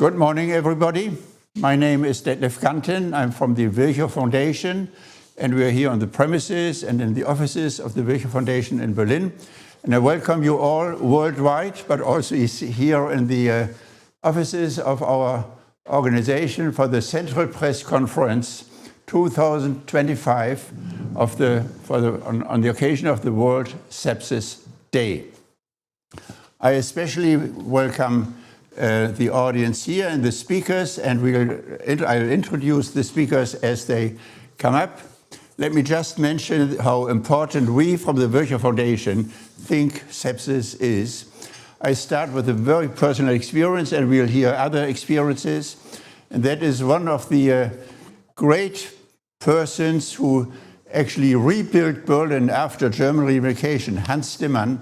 Good morning, everybody. My name is Detlev Ganten. I'm from the Virchow Foundation, and we're here on the premises and in the offices of the Virchow Foundation in Berlin. And I welcome you all worldwide, but also here in the offices of our organization for the Central Press Conference 2025 on the occasion of the World Sepsis Day. I especially welcome the audience here and the speakers, and I'll introduce the speakers as they come up. Let me just mention how important we from the Virchow Foundation think sepsis is. I start with a very personal experience, and we'll hear other experiences. And that is one of the great persons who actually rebuilt Berlin after German reunification, Hans Dimmann.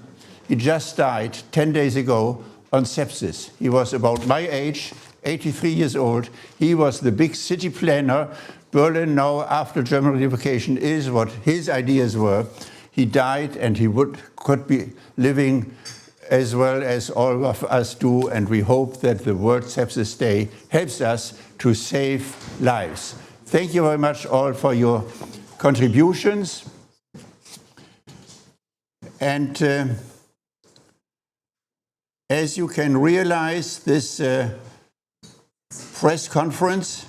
He just died 10 days ago on sepsis. He was about my age, 83 years old. He was the big city planner. Berlin now, after German reunification, is what his ideas were. He died, and he could be living as well as all of us do, and we hope that the World Sepsis Day helps us to save lives. Thank you very much all for your contributions. And as you can realize, this press conference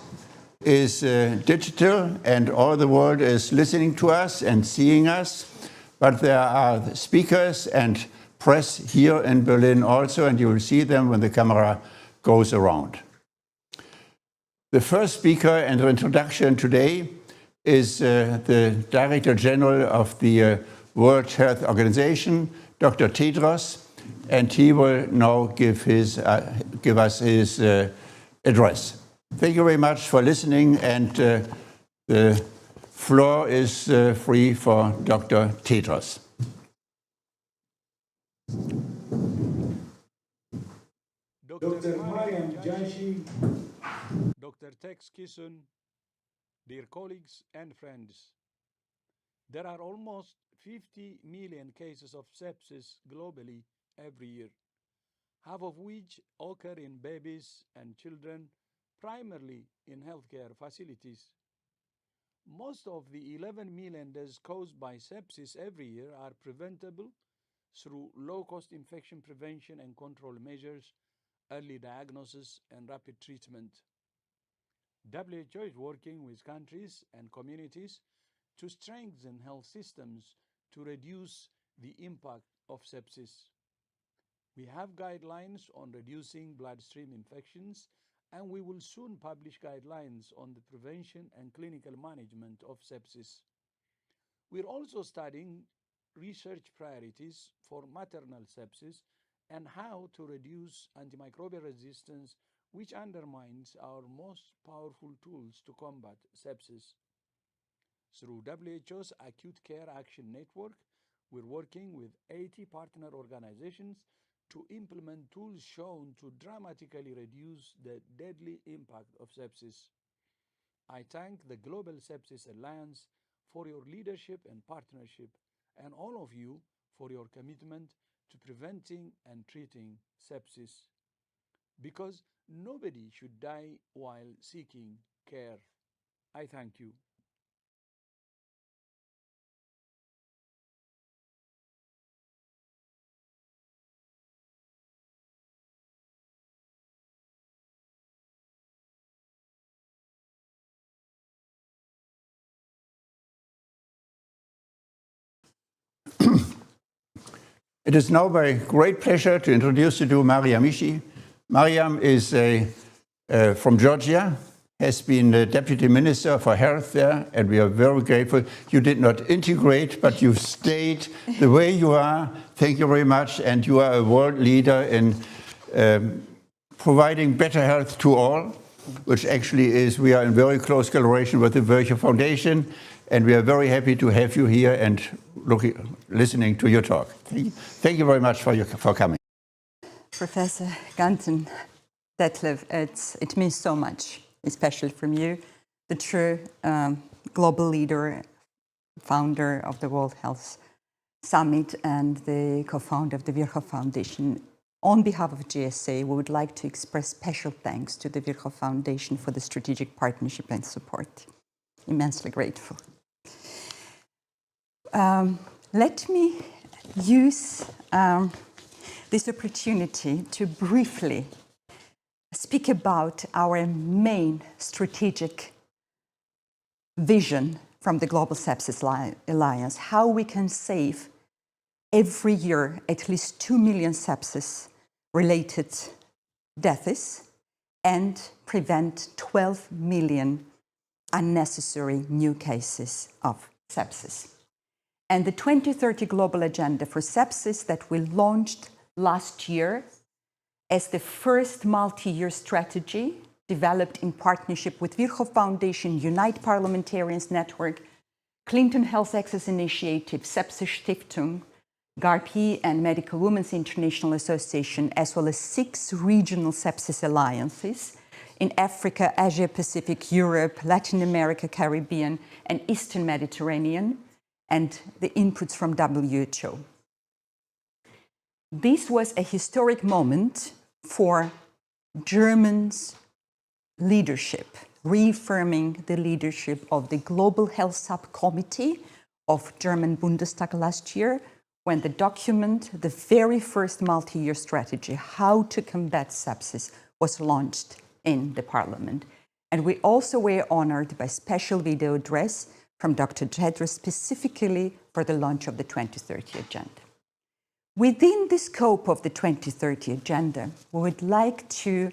is digital, and all the world is listening to us and seeing us. But there are speakers and press here in Berlin also, and you will see them when the camera goes around. The first speaker and the introduction today is the Director General of the World Health Organization, Dr. Tedros, and he will now give us his address. Thank you very much for listening, and the floor is free for Dr. Tedros. Dr. Mariam, Jashi, Dr. Tex Kisson, dear colleagues and friends, there are almost 50 million cases of sepsis globally every year, half of which occur in babies and children, primarily in healthcare facilities. Most of the 11 million deaths caused by sepsis every year are preventable through low-cost infection prevention and control measures, early diagnosis, and rapid treatment. WHO is working with countries and communities to strengthen health systems to reduce the impact of sepsis. We have guidelines on reducing bloodstream infections, and we will soon publish guidelines on the prevention and clinical management of sepsis. We're also studying research priorities for maternal sepsis and how to reduce antimicrobial resistance, which undermines our most powerful tools to combat sepsis. Through WHO's Acute Care Action Network, we're working with 80 partner organizations to implement tools shown to dramatically reduce the deadly impact of sepsis. I thank the Global Sepsis Alliance for your leadership and partnership, and all of you for your commitment to preventing and treating sepsis. Because nobody should die while seeking care. I thank you. It is now my great pleasure to introduce you to Mariam. Mariam is from Georgia, has been the Deputy Minister for Health there, and we are very grateful. You did not integrate, but you stayed the way you are. Thank you very much, and you are a world leader in providing better health to all, which actually is, we are in very close collaboration with the Virchow Foundation, and we are very happy to have you here and listening to your talk. Thank you very much for coming. Professor Ganten, Detlev, it means so much, especially from you, the true global leader, founder of the World Health Summit and the co-founder of the Virchow Foundation. On behalf of GSA, we would like to express special thanks to the Virchow Foundation for the strategic partnership and support. Immensely grateful. Let me use this opportunity to briefly speak about our main strategic vision from the Global Sepsis Alliance, how we can save every year at least 2 million sepsis-related deaths and prevent 12 million unnecessary new cases of sepsis. And the 2030 Global Agenda for Sepsis that we launched last year as the first multi-year strategy developed in partnership with Virchow Foundation, Unite Parliamentarians Network, Clinton Health Access Initiative, Sepsis Stiftung, GARP and Medical Women's International Association, as well as 6 regional sepsis alliances in Africa, Asia Pacific, Europe, Latin America, Caribbean, and Eastern Mediterranean, and the inputs from WHO. This was a historic moment for Germany's leadership, reaffirming the leadership of the Global Health Subcommittee of German Bundestag last year, when the document, the very first multi-year strategy, How to Combat Sepsis, was launched in the Parliament. And we also were honored by special video address from Dr. Tedros specifically for the launch of the 2030 Agenda. Within the scope of the 2030 Agenda, we would like to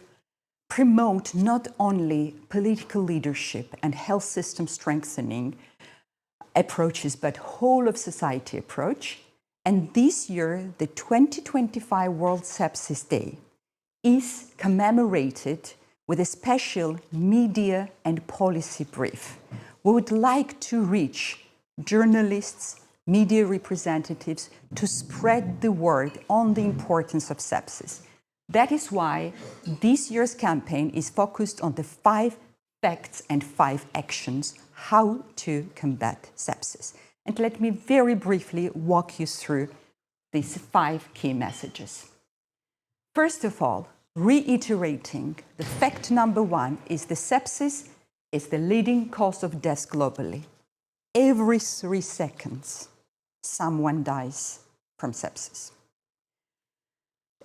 promote not only political leadership and health system strengthening approaches, but whole of society approach. And this year, the 2025 World Sepsis Day is commemorated with a special media and policy brief. We would like to reach journalists, media representatives to spread the word on the importance of sepsis. That is why this year's campaign is focused on the 5 facts and 5 actions how to combat sepsis. And let me very briefly walk you through these 5 key messages. First of all, reiterating the fact number 1 is the sepsis is the leading cause of death globally. Every 3 seconds, someone dies from sepsis.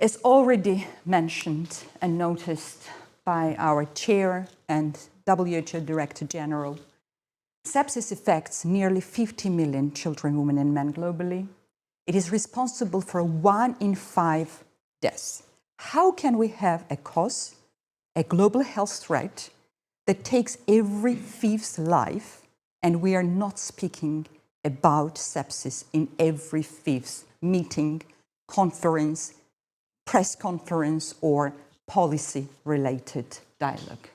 As already mentioned and noticed by our chair and WHO Director General, sepsis affects nearly 50 million children, women, and men globally. It is responsible for 1 in 5 deaths. How can we have a cause, a global health threat, that takes every 5th life, and we are not speaking about sepsis in every 5th meeting, conference, press conference, or policy-related dialogue?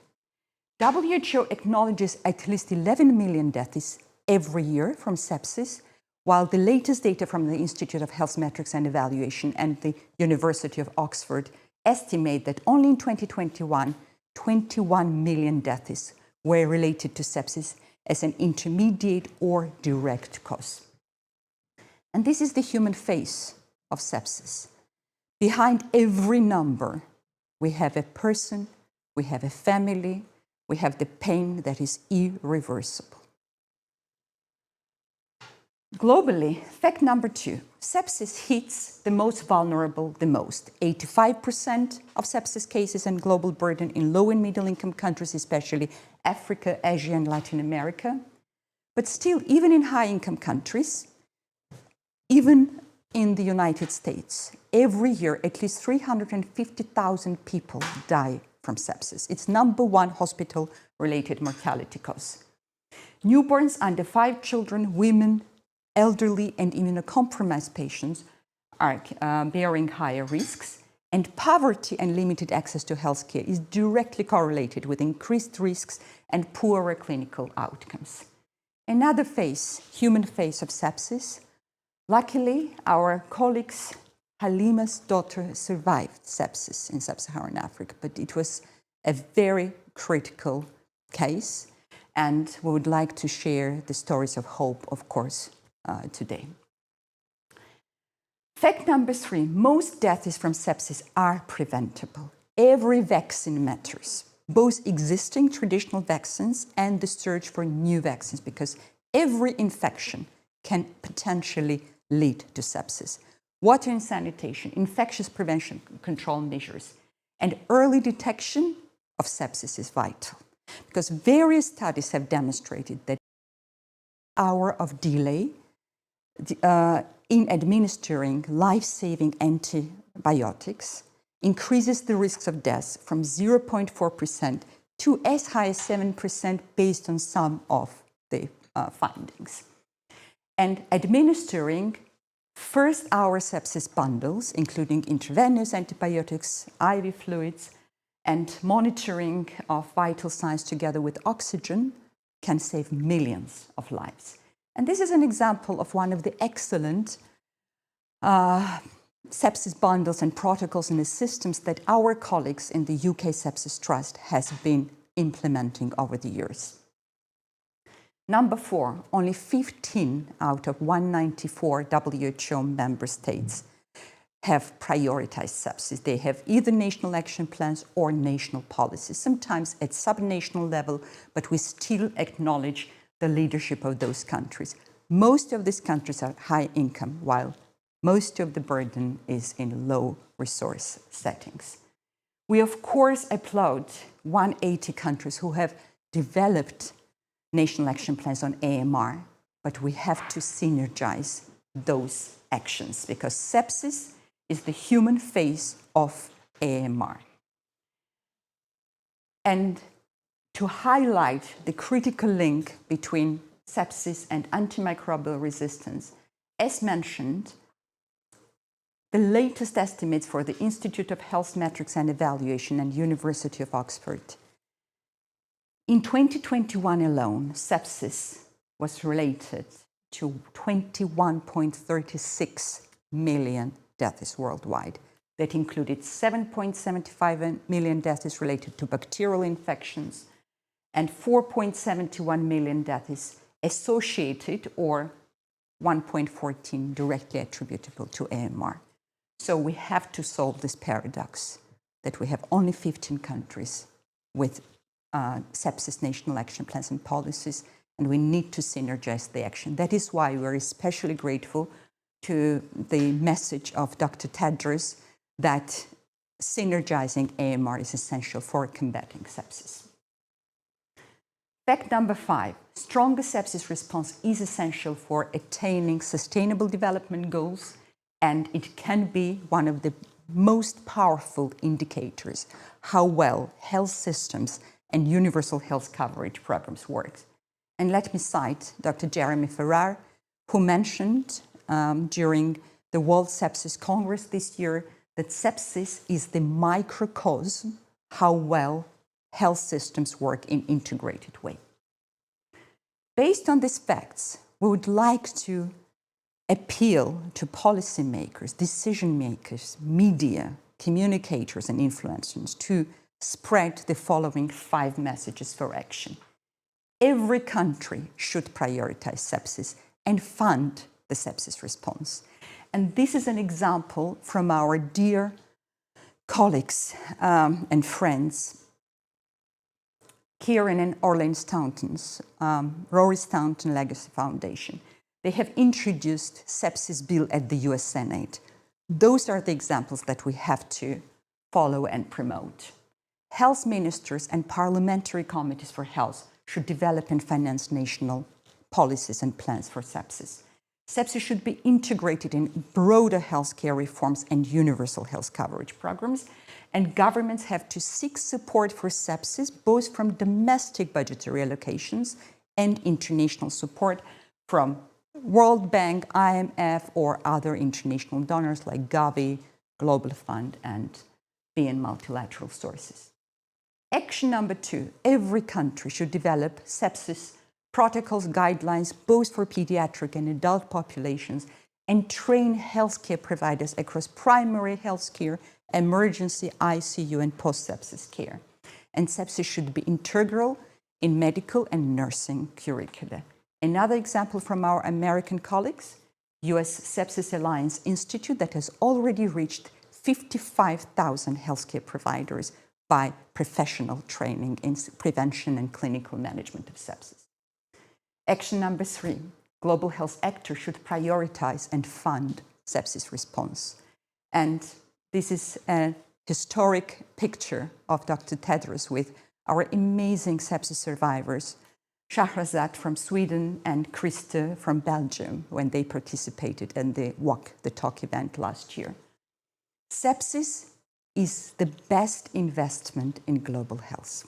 WHO acknowledges at least 11 million deaths every year from sepsis, while the latest data from the Institute of Health Metrics and Evaluation and the University of Oxford estimate that only in 2021, 21 million deaths were related to sepsis as an intermediate or direct cause. And this is the human face of sepsis. Behind every number, we have a person, we have a family, we have the pain that is irreversible. Globally, fact number 2, sepsis hits the most vulnerable the most. 85% of sepsis cases and global burden in low and middle income countries, especially Africa, Asia, and Latin America. But still, even in high income countries, even in the United States, every year at least 350,000 people die from sepsis. It's number 1 hospital-related mortality cause. Newborns, under 5 children, women, elderly, and immunocompromised patients are bearing higher risks, and poverty and limited access to healthcare is directly correlated with increased risks and poorer clinical outcomes. Another face, human face of sepsis. Luckily, our colleagues Halima's daughter survived sepsis in sub-Saharan Africa, but it was a very critical case, and we would like to share the stories of hope, of course, today. Fact number 3, most deaths from sepsis are preventable. Every vaccine matters, both existing traditional vaccines and the search for new vaccines, because every infection can potentially lead to sepsis. Water and sanitation, infectious prevention control measures, and early detection of sepsis is vital, because various studies have demonstrated that hour of delay in administering life-saving antibiotics increases the risks of death from 0.4% to as high as 7% based on some of the findings. And administering first-hour sepsis bundles, including intravenous antibiotics, IV fluids, and monitoring of vital signs together with oxygen can save millions of lives. And this is an example of one of the excellent sepsis bundles and protocols and the systems that our colleagues in the UK Sepsis Trust has been implementing over the years. Number 4, only 15 out of 194 WHO member states have prioritized sepsis. They have either national action plans or national policies, sometimes at subnational level, but we still acknowledge the leadership of those countries. Most of these countries are high income, while most of the burden is in low resource settings. We, of course, applaud 180 countries who have developed national action plans on AMR, but we have to synergize those actions because sepsis is the human face of AMR. And to highlight the critical link between sepsis and antimicrobial resistance, as mentioned, the latest estimates for the Institute of Health Metrics and Evaluation and University of Oxford. In 2021 alone, sepsis was related to 21.36 million deaths worldwide. That included 7.75 million deaths related to bacterial infections and 4.71 million deaths associated or 1.14 directly attributable to AMR. So we have to solve this paradox that we have only 15 countries with sepsis national action plans and policies, and we need to synergize the action. That is why we're especially grateful to the message of Dr. Tedros that synergizing AMR is essential for combating sepsis. Fact number 5, stronger sepsis response is essential for attaining sustainable development goals, and it can be one of the most powerful indicators how well health systems and universal health coverage programs work. And let me cite Dr. Jeremy Farrar, who mentioned during the World Sepsis Congress this year that sepsis is the microcosm how well health systems work in integrated way. Based on these facts, we would like to appeal to policymakers, decision makers, media, communicators, and influencers to spread the following 5 messages for action. Every country should prioritize sepsis and fund the sepsis response. And this is an example from our dear colleagues and friends, Kieran and Orleans Staunton's Rory Staunton Legacy Foundation. They have introduced sepsis bill at the US Senate. Those are the examples that we have to follow and promote. Health ministers and parliamentary committees for health should develop and finance national policies and plans for sepsis. Sepsis should be integrated in broader healthcare reforms and universal health coverage programs, and governments have to seek support for sepsis both from domestic budgetary allocations and international support from World Bank, IMF, or other international donors like Gavi, Global Fund, and being multilateral sources. Action number 2, every country should develop sepsis protocols, guidelines, both for pediatric and adult populations, and train healthcare providers across primary healthcare, emergency, ICU, and post-sepsis care. And sepsis should be integral in medical and nursing curricula. Another example from our American colleagues, US Sepsis Alliance Institute, that has already reached 55,000 healthcare providers by professional training in prevention and clinical management of sepsis. Action number 3, global health actors should prioritize and fund sepsis response. And this is a historic picture of Dr. Tedros with our amazing sepsis survivors, Shahrazad from Sweden and Christe from Belgium, when they participated in the Walk the Talk event last year. Sepsis is the best investment in global health.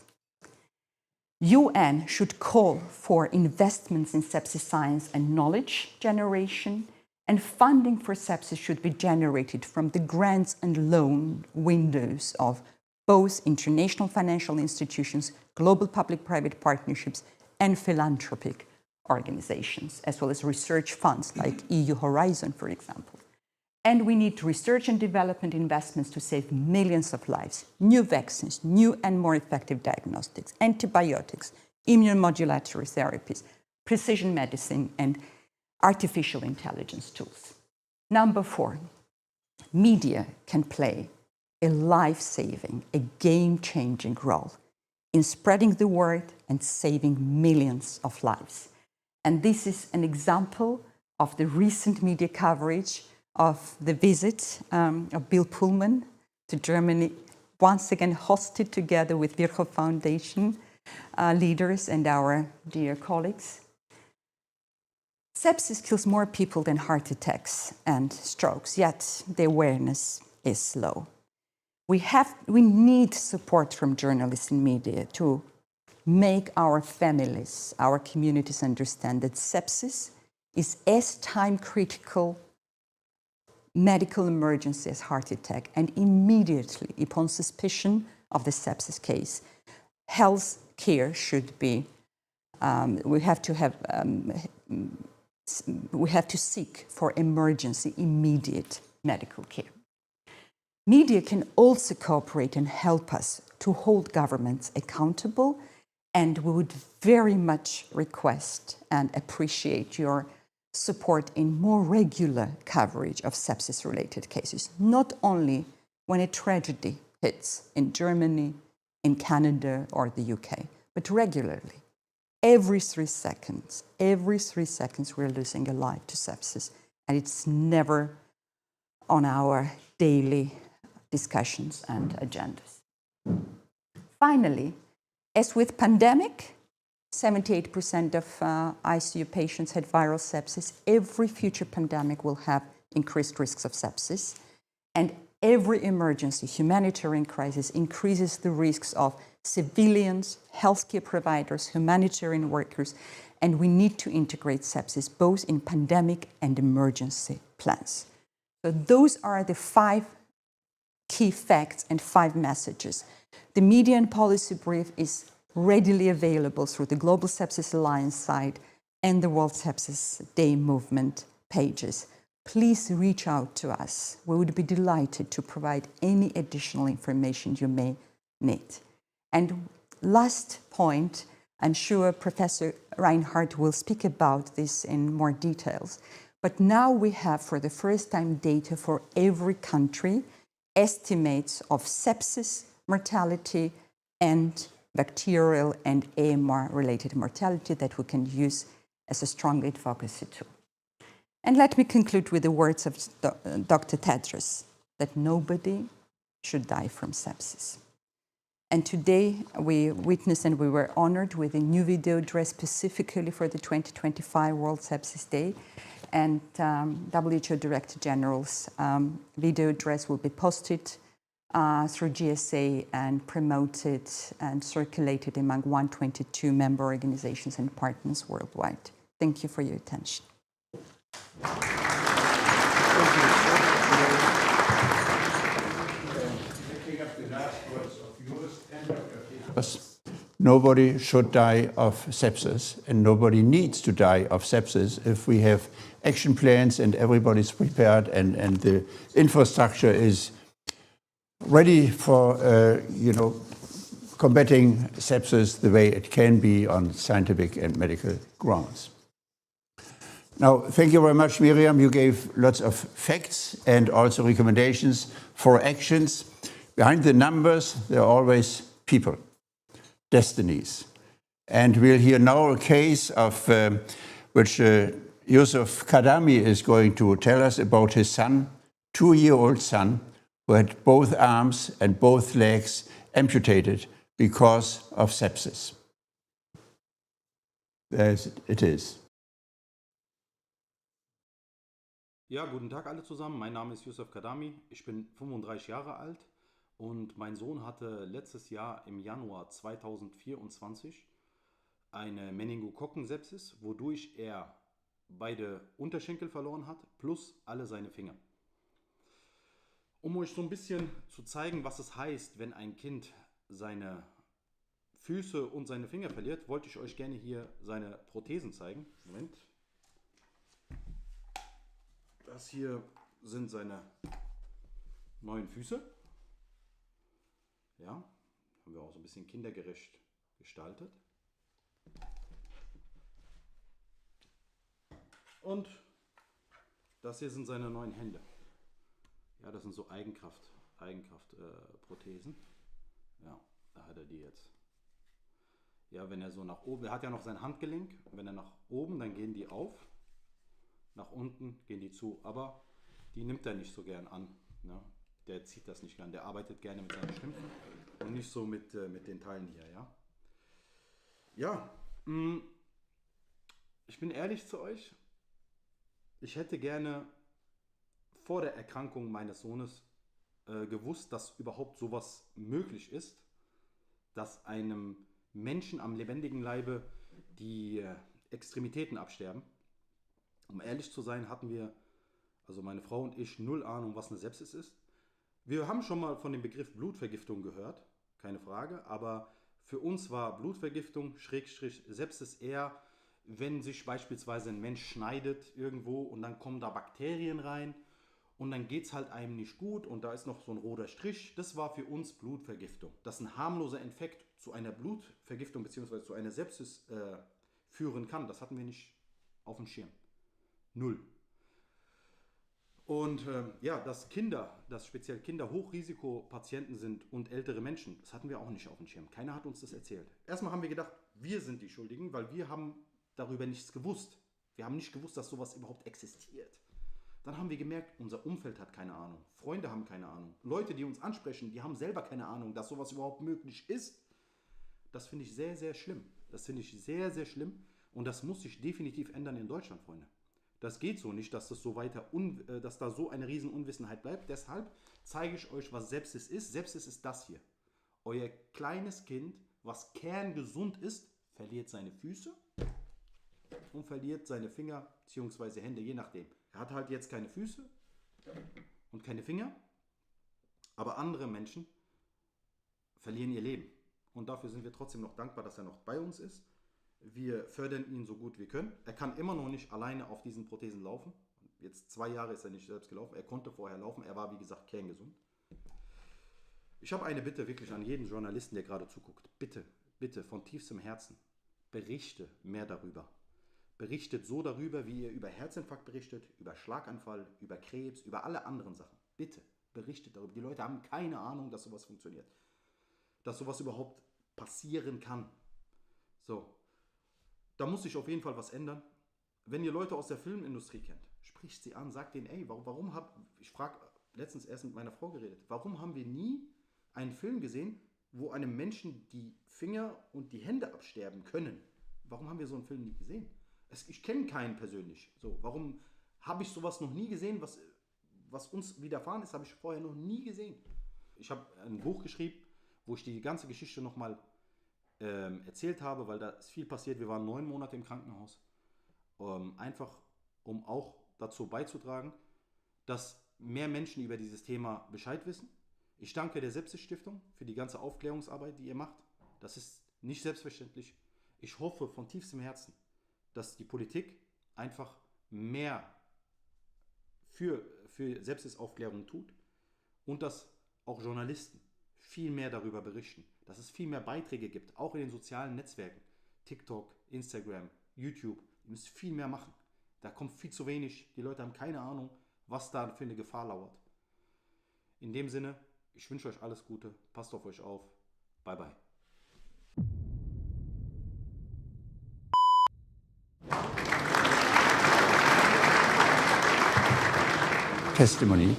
UN should call for investments in sepsis science and knowledge generation, and funding for sepsis should be generated from the grants and loan windows of both international financial institutions, global public-private partnerships, and philanthropic organizations, as well as research funds like EU Horizon, for example. And we need research and development investments to save millions of lives, new vaccines, new and more effective diagnostics, antibiotics, immunomodulatory therapies, precision medicine, and artificial intelligence tools. Number 4, media can play a life-saving, a game-changing role in spreading the word and saving millions of lives. And this is an example of the recent media coverage of the visit of Bill Pullman to Germany, once again hosted together with Virchow Foundation leaders and our dear colleagues. Sepsis kills more people than heart attacks and strokes, yet the awareness is low. We need support from journalists and media to make our families, our communities understand that sepsis is as time-critical medical emergency as heart attack, and immediately, upon suspicion of the sepsis case, health care should be, we have to seek for emergency, immediate medical care. Media can also cooperate and help us to hold governments accountable, and we would very much request and appreciate your support in more regular coverage of sepsis-related cases, not only when a tragedy hits in Germany, in Canada, or the UK, but regularly. Every 3 seconds, we're losing a life to sepsis, and it's never on our daily discussions and agendas. Finally, as with pandemic, 78% of ICU patients had viral sepsis. Every future pandemic will have increased risks of sepsis, and every emergency, humanitarian crisis increases the risks of civilians, healthcare providers, humanitarian workers, and we need to integrate sepsis both in pandemic and emergency plans. So those are the 5 key facts and 5 messages. The media and policy brief is readily available through the Global Sepsis Alliance site and the World Sepsis Day movement pages. Please reach out to us. We would be delighted to provide any additional information you may need. And last point, I'm sure Professor Reinhart will speak about this in more details, but now we have for the first time data for every country, estimates of sepsis mortality and bacterial and AMR-related mortality that we can use as a strong advocacy tool. And let me conclude with the words of Dr. Tedros, that nobody should die from sepsis. And today we witnessed and we were honored with a new video address specifically for the 2025 World Sepsis Day. And WHO Director General's video address will be posted through GSA and promoted and circulated among 122 member organizations and partners worldwide. Thank you for your attention. Picking up the last words of yours and Dr. Tedros, nobody should die of sepsis, and nobody needs to die of sepsis if we have action plans and everybody's prepared and the infrastructure is ready for combating sepsis the way it can be on scientific and medical grounds. Now, thank you very much, Mariam. You gave lots of facts and also recommendations for actions. Behind the numbers, there are always people, destinies. And we'll hear now a case of which Youssef Kdami is going to tell us about his son, 2-year-old son, who had both arms and both legs amputated because of sepsis. There it is. Ja, guten Tag alle zusammen. Mein Name ist Youssef Kdami. Ich bin 35 Jahre alt und mein Sohn hatte letztes Jahr im Januar 2024 eine Meningokokken-Sepsis, wodurch er beide Unterschenkel verloren hat, plus alle seine Finger. Um euch so ein bisschen zu zeigen, was es heißt, wenn ein Kind seine Füße und seine Finger verliert, wollte ich euch gerne hier seine Prothesen zeigen. Moment. Das hier sind seine neuen Füße. Ja, haben wir auch so ein bisschen kindergerecht gestaltet. Und das hier sind seine neuen Hände. Ja, das sind so Eigenkraft-Prothesen. Ja, da hat er die jetzt. Ja, wenn er so nach oben, er hat ja noch sein Handgelenk, wenn er nach oben, dann gehen die auf. Nach unten gehen die zu, aber die nimmt er nicht so gern an. Ne? Der zieht das nicht gern, der arbeitet gerne mit seinen Stümpfen und nicht so mit den Teilen hier. Ja, ich bin ehrlich zu euch, ich hätte gerne vor der Erkrankung meines Sohnes gewusst, dass überhaupt sowas möglich ist, dass einem Menschen am lebendigen Leibe die Extremitäten absterben. Um ehrlich zu sein, also meine Frau und ich, null Ahnung, was eine Sepsis ist. Wir haben schon mal von dem Begriff Blutvergiftung gehört, keine Frage, aber für uns war Blutvergiftung, Schrägstrich Sepsis eher, wenn sich beispielsweise ein Mensch schneidet irgendwo und dann kommen da Bakterien rein und dann geht es halt einem nicht gut und da ist noch so ein roter Strich. Das war für uns Blutvergiftung. Dass ein harmloser Infekt zu einer Blutvergiftung bzw. zu einer Sepsis führen kann, das hatten wir nicht auf dem Schirm. Null. Und ja, dass speziell Kinder Hochrisikopatienten sind und ältere Menschen, das hatten wir auch nicht auf dem Schirm. Keiner hat uns das erzählt. Erstmal haben wir gedacht, wir sind die Schuldigen, weil wir haben darüber nichts gewusst. Wir haben nicht gewusst, dass sowas überhaupt existiert. Dann haben wir gemerkt, unser Umfeld hat keine Ahnung. Freunde haben keine Ahnung. Leute, die uns ansprechen, die haben selber keine Ahnung, dass sowas überhaupt möglich ist. Das finde ich sehr, sehr schlimm. Das finde ich sehr, sehr schlimm. Und das muss sich definitiv ändern in Deutschland, Freunde. Das geht so nicht, dass das so dass da so eine riesen Unwissenheit bleibt. Deshalb zeige ich euch, was Sepsis ist. Sepsis ist das hier. Euer kleines Kind, was kerngesund ist, verliert seine Füße und verliert seine Finger bzw. Hände, je nachdem. Er hat halt jetzt keine Füße und keine Finger, aber andere Menschen verlieren ihr Leben. Und dafür sind wir trotzdem noch dankbar, dass er noch bei uns ist. Wir fördern ihn so gut wir können. Er kann immer noch nicht alleine auf diesen Prothesen laufen. Jetzt 2 Jahre ist er nicht selbst gelaufen. Er konnte vorher laufen. Er war, wie gesagt, kerngesund. Ich habe eine Bitte wirklich an jeden Journalisten, der gerade zuguckt. Bitte, bitte, von tiefstem Herzen, berichte mehr darüber. Berichtet so darüber, wie ihr über Herzinfarkt berichtet, über Schlaganfall, über Krebs, über alle anderen Sachen. Bitte, berichtet darüber. Die Leute haben keine Ahnung, dass sowas funktioniert. Dass sowas überhaupt passieren kann. So. Da muss sich auf jeden Fall was ändern. Wenn ihr Leute aus der Filmindustrie kennt, spricht sie an, sagt denen, ey, ich frage letztens erst mit meiner Frau geredet, warum haben wir nie einen Film gesehen, wo einem Menschen die Finger und die Hände absterben können? Warum haben wir so einen Film nie gesehen? Ich kenne keinen persönlich. So, warum habe ich sowas noch nie gesehen, was uns widerfahren ist, habe ich vorher noch nie gesehen. Ich habe ein Buch geschrieben, wo ich die ganze Geschichte nochmal erzählt habe, weil da ist viel passiert. Wir waren 9 Monate im Krankenhaus. Einfach, um auch dazu beizutragen, dass mehr Menschen über dieses Thema Bescheid wissen. Ich danke der Sepsis Stiftung für die ganze Aufklärungsarbeit, die ihr macht. Das ist nicht selbstverständlich. Ich hoffe von tiefstem Herzen, dass die Politik einfach mehr für Sepsisaufklärung tut und dass auch Journalisten viel mehr darüber berichten, dass es viel mehr Beiträge gibt, auch in den sozialen Netzwerken, TikTok, Instagram, YouTube. Ihr müsst viel mehr machen. Da kommt viel zu wenig. Die Leute haben keine Ahnung, was da für eine Gefahr lauert. In dem Sinne, ich wünsche euch alles Gute. Passt auf euch auf. Bye, bye. Testimony.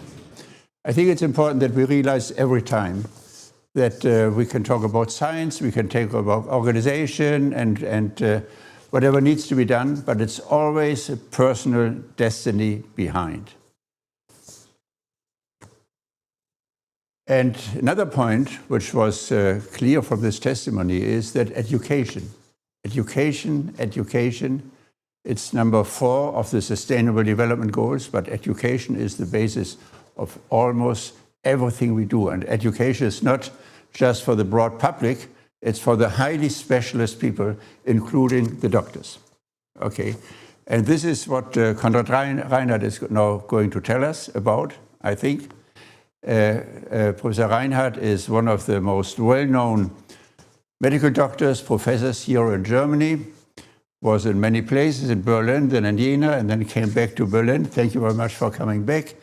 I think it's important that we realize every time that we can talk about science, we can talk about organization and whatever needs to be done, but it's always a personal destiny behind. And another point, which was clear from this testimony, is that education, it's number 4 of the Sustainable Development Goals, but education is the basis of almost everything we do. And education is not just for the broad public, it's for the highly specialist people, including the doctors. Okay, and this is what Konrad Reinhart is now going to tell us about, I think. Professor Reinhart is one of the most well-known medical doctors, professors here in Germany, was in many places, in Berlin, then in Jena, and then came back to Berlin. Thank you very much for coming back.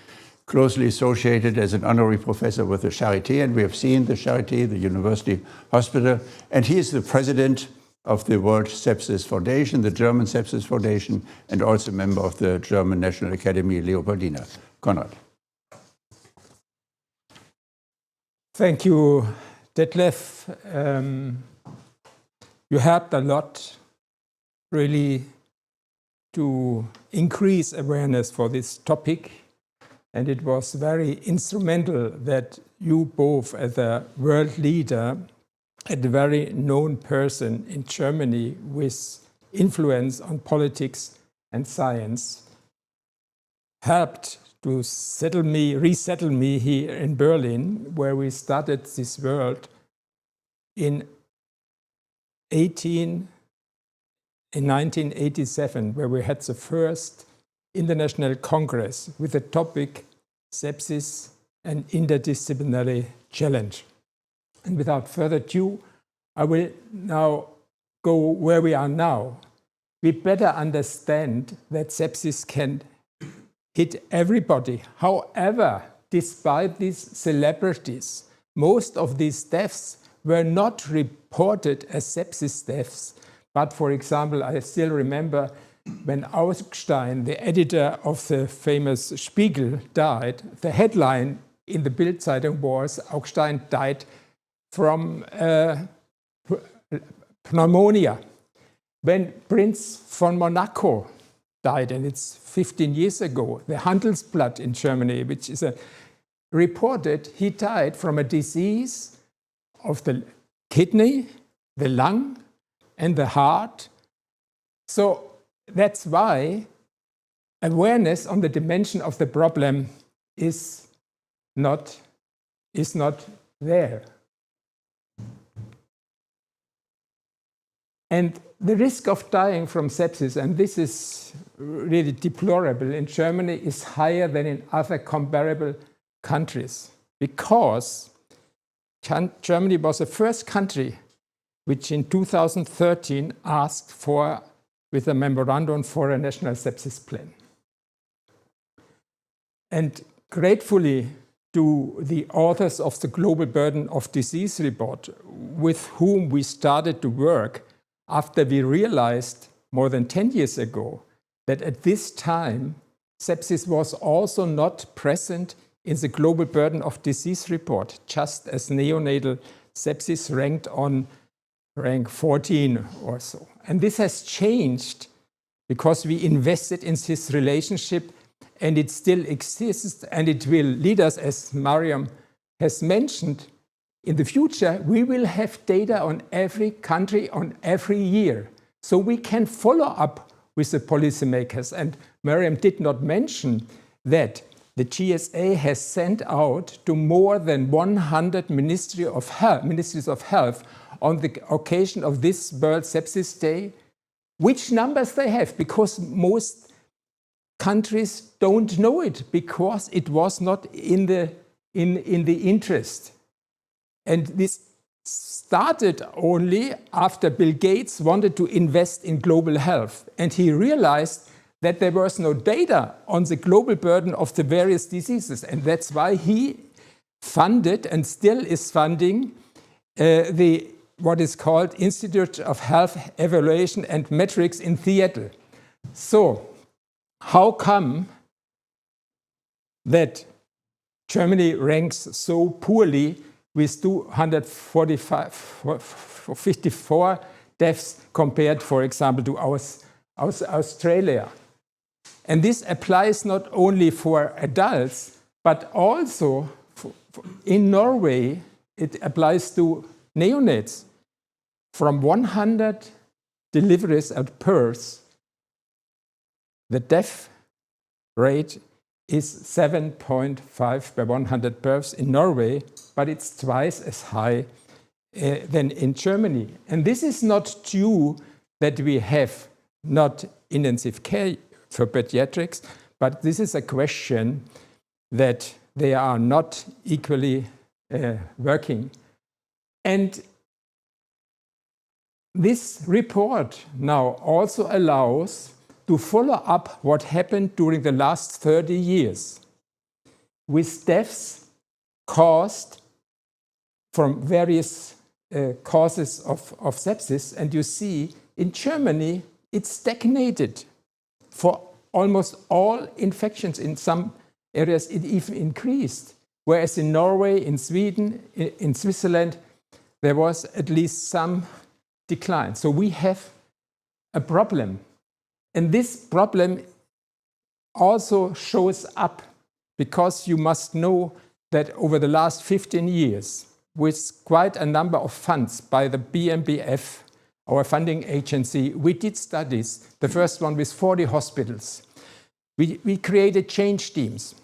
Closely associated as an honorary professor with the Charité, and we have seen the Charité, the University Hospital, and he is the president of the World Sepsis Foundation, the German Sepsis Foundation, and also a member of the German National Academy, Leopoldina. Konrad. Thank you, Detlev. You helped a lot, really, to increase awareness for this topic. And it was very instrumental that you both, as a world leader, a very known person in Germany with influence on politics and science, helped resettle me here in Berlin, where we started this world in 1987, where we had the first international congress with the topic sepsis and interdisciplinary challenge. And without further ado, I will now go where we are now. We better understand that sepsis can hit everybody. However, despite these celebrities, most of these deaths were not reported as sepsis deaths. But for example, I still remember when Augstein, the editor of the famous Spiegel, died, the headline in the Bild-Zeitung was, Augstein died from pneumonia. When Prince von Monaco died, and it's 15 years ago, the Handelsblatt in Germany, which is reported he died from a disease of the kidney, the lung, and the heart. So that's why awareness on the dimension of the problem is not there. And the risk of dying from sepsis, and this is really deplorable, in Germany is higher than in other comparable countries, because Germany was the first country which in 2013 asked for, with a memorandum for a national sepsis plan. And gratefully to the authors of the Global Burden of Disease report, with whom we started to work after we realized more than 10 years ago that at this time sepsis was also not present in the Global Burden of Disease report, just as neonatal sepsis ranked on rank 14 or so. And this has changed because we invested in this relationship, and it still exists, and it will lead us, as Mariam has mentioned, in the future, we will have data on every country on every year. So we can follow up with the policymakers. And Mariam did not mention that the GSA has sent out to more than 100 ministries of health on the occasion of this World Sepsis Day, which numbers they have, because most countries don't know it, because it was not in the interest. And this started only after Bill Gates wanted to invest in global health. And he realized that there was no data on the global burden of the various diseases. And that's why he funded, and still is funding, what is called Institute of Health Evaluation and Metrics in Seattle. So how come that Germany ranks so poorly with 254 deaths compared, for example, to Australia? And this applies not only for adults, but also in Norway, it applies to neonates. From 100 deliveries at birth, the death rate is 7.5 per 100 births in Norway, but it's twice as high than in Germany. And this is not due that we have not intensive care for pediatrics, but this is a question that they are not equally working. And this report now also allows to follow up what happened during the last 30 years with deaths caused from various causes of sepsis. And you see, in Germany, it stagnated for almost all infections. In some areas, it even increased. Whereas in Norway, in Sweden, in Switzerland, there was at least some decline. So we have a problem. And this problem also shows up because you must know that over the last 15 years, with quite a number of funds by the BMBF, our funding agency, we did studies, the first one with 40 hospitals. We created change teams.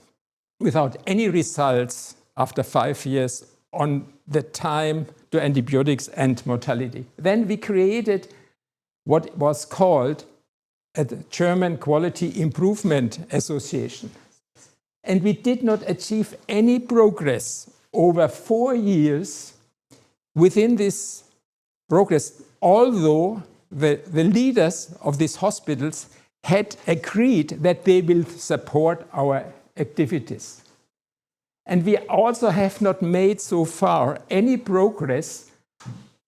without any results after 5 years on the time to antibiotics and mortality. Then we created what was called a German Quality Improvement Association. And we did not achieve any progress over 4 years within this progress, although the leaders of these hospitals had agreed that they will support our activities. And we also have not made so far any progress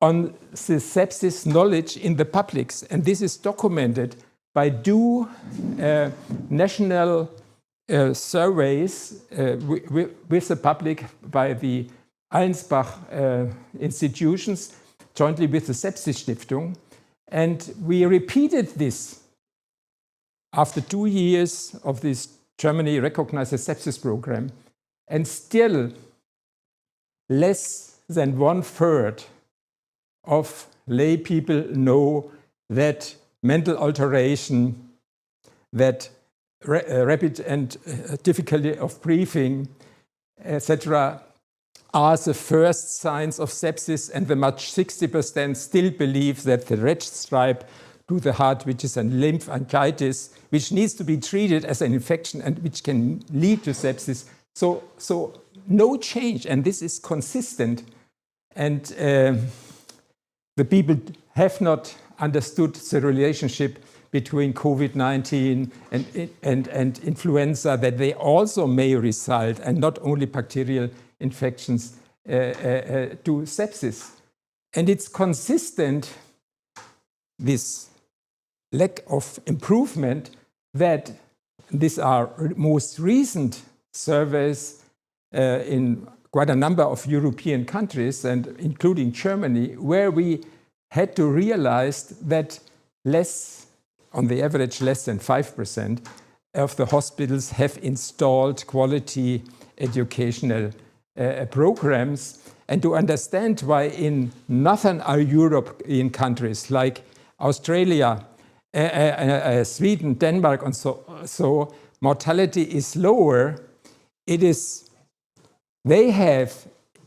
on the sepsis knowledge in the publics. And this is documented by two national surveys with the public by the Allensbach institutions, jointly with the Sepsis Stiftung. And we repeated this after 2 years of this Germany recognized sepsis program, and still less than 1/3 of lay people know that mental alteration, that rapid and difficulty of breathing, etc., are the first signs of sepsis, and the much 60% still believe that the red stripe to the heart, which is a lymphangitis, which needs to be treated as an infection and which can lead to sepsis. So no change, and this is consistent. And the people have not understood the relationship between COVID-19 and influenza, that they also may result, and not only bacterial infections, to sepsis. And it's consistent, this lack of improvement, that these are most recent surveys in quite a number of European countries, and including Germany, where we had to realize that on the average, less than 5% of the hospitals have installed quality educational programs. And to understand why in northern European countries like Australia, Sweden, Denmark, and so mortality is lower, they have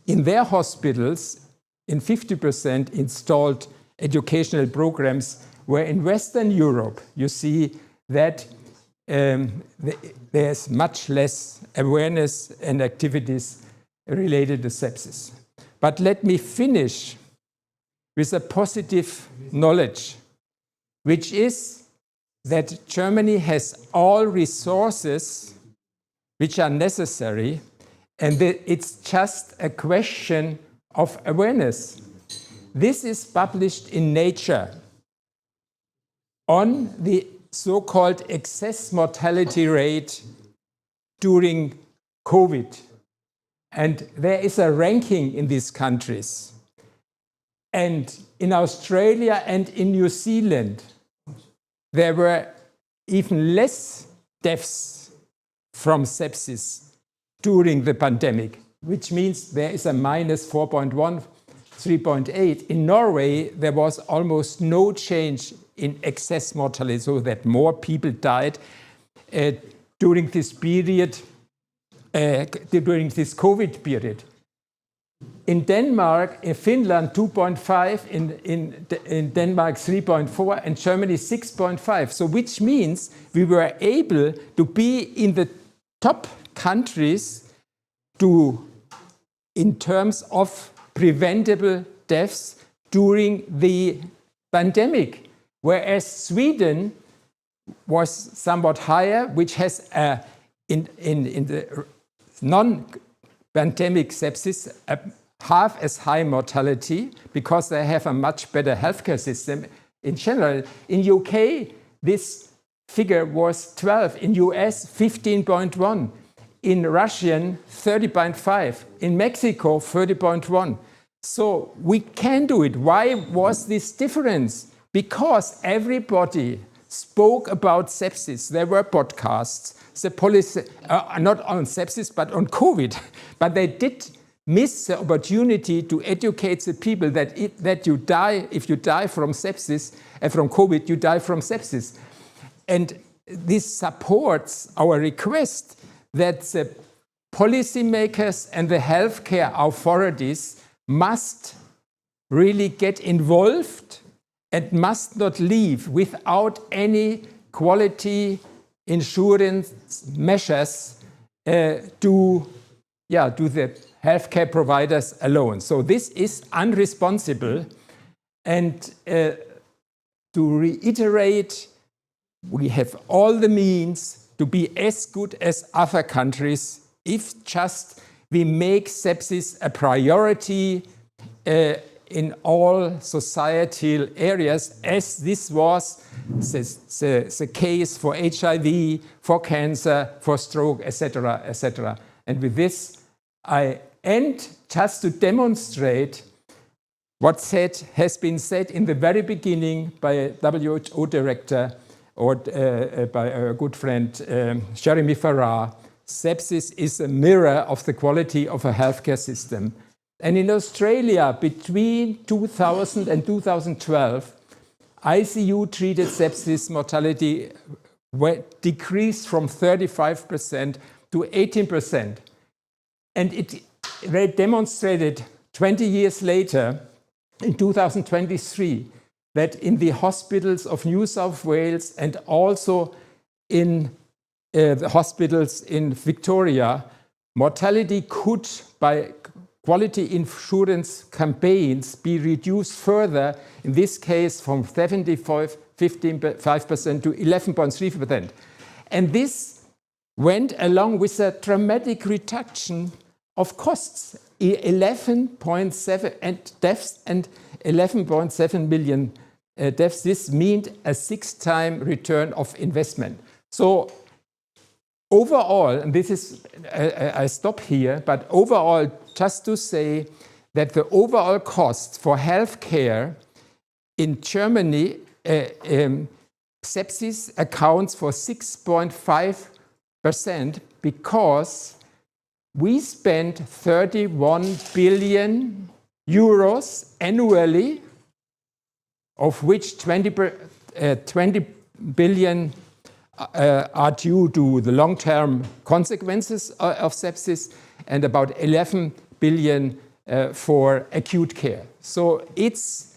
in their hospitals in 50% installed educational programs, where in Western Europe you see that there's much less awareness and activities related to sepsis. But let me finish with a positive knowledge, which is that Germany has all resources which are necessary, and that it's just a question of awareness. This is published in Nature on the so-called excess mortality rate during COVID. And there is a ranking in these countries. And in Australia and in New Zealand, there were even less deaths from sepsis during the pandemic, which means there is a minus 4.1, 3.8. In Norway, there was almost no change in excess mortality, so that more people died during this period, during this COVID period. In Denmark, in Finland, 2.5, in Denmark, 3.4, and Germany, 6.5. So which means we were able to be in the top countries in terms of preventable deaths during the pandemic. Whereas Sweden was somewhat higher, which has in the non-pandemic sepsis half as high mortality, because they have a much better healthcare system in general. In UK, this figure was 12. In US, 15.1. In Russian, 30.5. In Mexico, 30.1. So we can do it. Why was this difference? Because everybody spoke about sepsis. There were podcasts, the policy, not on sepsis, but on COVID. But they did miss the opportunity to educate the people that you die, if you die from sepsis, from COVID, you die from sepsis. And this supports our request that the policymakers and the healthcare authorities must really get involved and must not leave without any quality insurance measures to the healthcare providers alone. So this is unresponsible. And to reiterate, we have all the means to be as good as other countries if just we make sepsis a priority in all societal areas, as this was the case for HIV, for cancer, for stroke, etc., etc. And with this, I end just to demonstrate what has been said in the very beginning by a WHO director or by a good friend, Jeremy Farrar. Sepsis is a mirror of the quality of a healthcare system. And in Australia, between 2000 and 2012, ICU-treated sepsis mortality decreased from 35% to 18%. And it demonstrated 20 years later, in 2023, that in the hospitals of New South Wales and also in the hospitals in Victoria, mortality could, by quality insurance campaigns, be reduced further, in this case from 15% to 11.3%. And this went along with a dramatic reduction of costs, 11.7 deaths and 11.7 million deaths. This means a 6-time return of investment. So overall, and this is, I stop here, but overall, just to say that the overall cost for healthcare in Germany, sepsis accounts for 6.5% because we spend 31 billion euros annually, of which 20 billion are due to the long-term consequences of sepsis and about 11 billion for acute care. So it's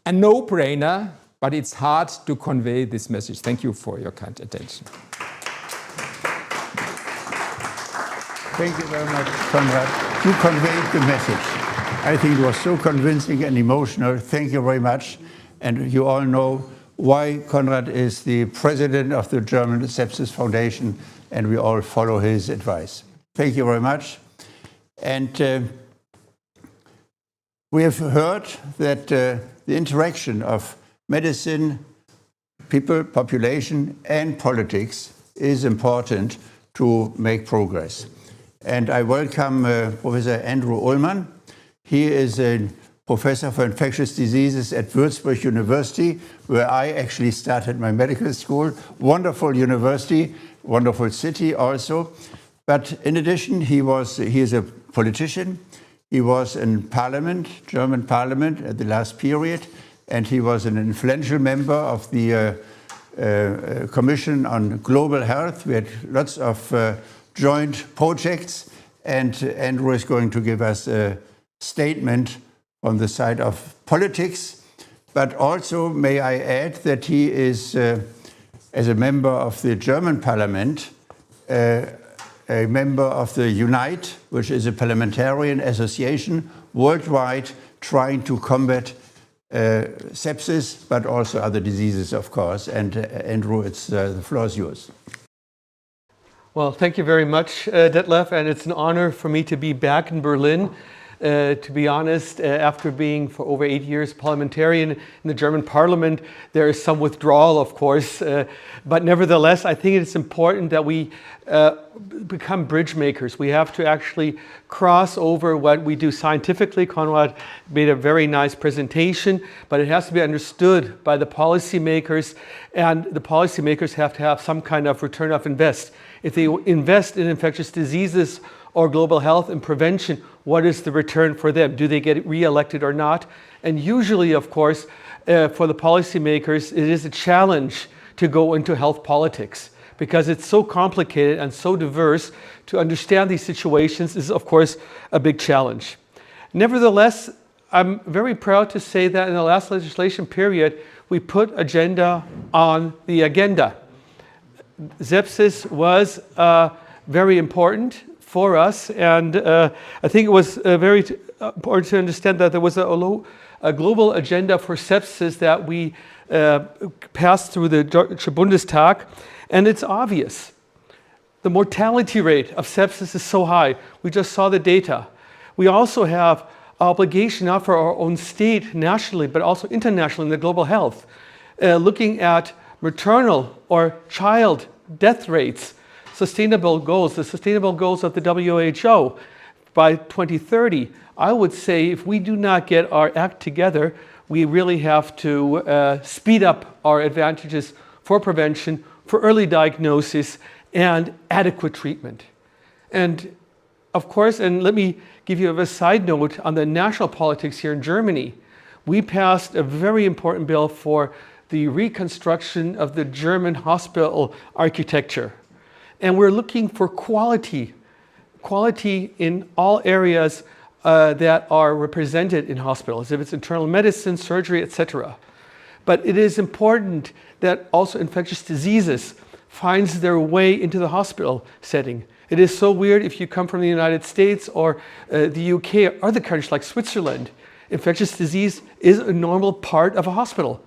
a no-brainer, but it's hard to convey this message. Thank you for your kind attention. Thank you very much, Konrad. You conveyed the message. I think it was so convincing and emotional. Thank you very much. And you all know why Konrad is the president of the German Sepsis Foundation, and we all follow his advice. Thank you very much. And we have heard that the interaction of medicine, people, population, and politics is important to make progress. And I welcome Professor Andrew Ullmann. He is a professor for infectious diseases at Würzburg University, where I actually started my medical school. Wonderful university, wonderful city also. But in addition, he is a politician. He was in Parliament, German Parliament at the last period, and he was an influential member of the Commission on Global Health. We had lots of joint projects, and Andrew is going to give us a statement on the side of politics, but also may I add that he is, as a member of the German Parliament, a member of the Unite, which is a parliamentarian association worldwide trying to combat sepsis, but also other diseases, of course. And Andrew, the floor is yours. Well, thank you very much, Detlev, and it's an honor for me to be back in Berlin. To be honest, after being for over 8 years parliamentarian in the German Parliament, there is some withdrawal, of course, but nevertheless, I think it's important that we become bridge makers. We have to actually cross over what we do scientifically. Konrad made a very nice presentation, but it has to be understood by the policymakers, and the policymakers have to have some kind of return of invest. If they invest in infectious diseases or global health and prevention, what is the return for them? Do they get re-elected or not? And usually, of course, for the policymakers, it is a challenge to go into health politics because it's so complicated and so diverse. To understand these situations is, of course, a big challenge. Nevertheless, I'm very proud to say that in the last legislation period, we put agenda on the agenda. Sepsis was very important for us, and I think it was very important to understand that there was a global agenda for sepsis that we passed through the Deutsche Bundestag, and it's obvious. The mortality rate of sepsis is so high. We just saw the data. We also have obligation not for our own state nationally, but also internationally in the global health, looking at maternal or child death rates, sustainable goals, the sustainable goals of the WHO by 2030. I would say if we do not get our act together, we really have to speed up our advantages for prevention, for early diagnosis, and adequate treatment. And of course, and let me give you a side note on the national politics here in Germany. We passed a very important bill for the reconstruction of the German hospital architecture. And we're looking for quality in all areas that are represented in hospitals, if it's internal medicine, surgery, etc. But it is important that also infectious diseases finds their way into the hospital setting. It is so weird if you come from the United States or the UK or other countries like Switzerland. Infectious disease is a normal part of a hospital.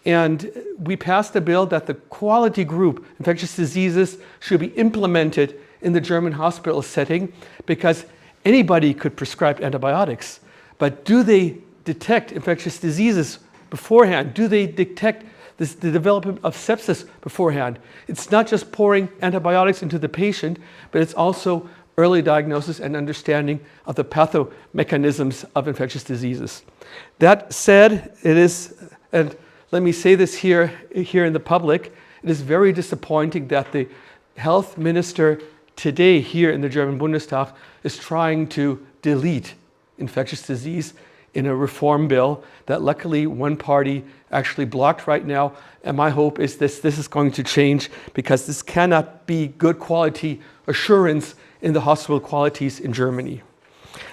And we passed a bill that the quality group, infectious diseases, should be implemented in the German hospital setting because anybody could prescribe antibiotics. But do they detect infectious diseases beforehand? Do they detect the development of sepsis beforehand? It's not just pouring antibiotics into the patient, but it's also early diagnosis and understanding of the pathomechanisms of infectious diseases. That said, it is, and let me say this here in the public, it is very disappointing that the health minister today here in the German Bundestag is trying to delete infectious disease in a reform bill that luckily one party actually blocked right now. And my hope is this is going to change because this cannot be good quality assurance in the hospital qualities in Germany.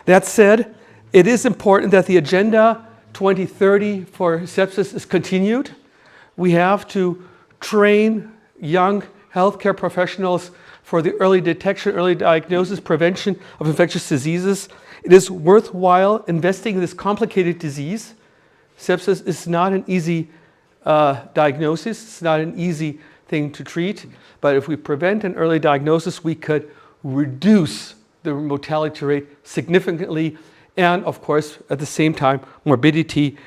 That said, it is important that the Agenda 2030 for sepsis is continued. We have to train young healthcare professionals for the early detection, early diagnosis, prevention of infectious diseases. It is worthwhile investing in this complicated disease. Sepsis is not an easy diagnosis. It's not an easy thing to treat. But if we prevent an early diagnosis, we could reduce the mortality rate significantly. And of course, at the same time, morbidity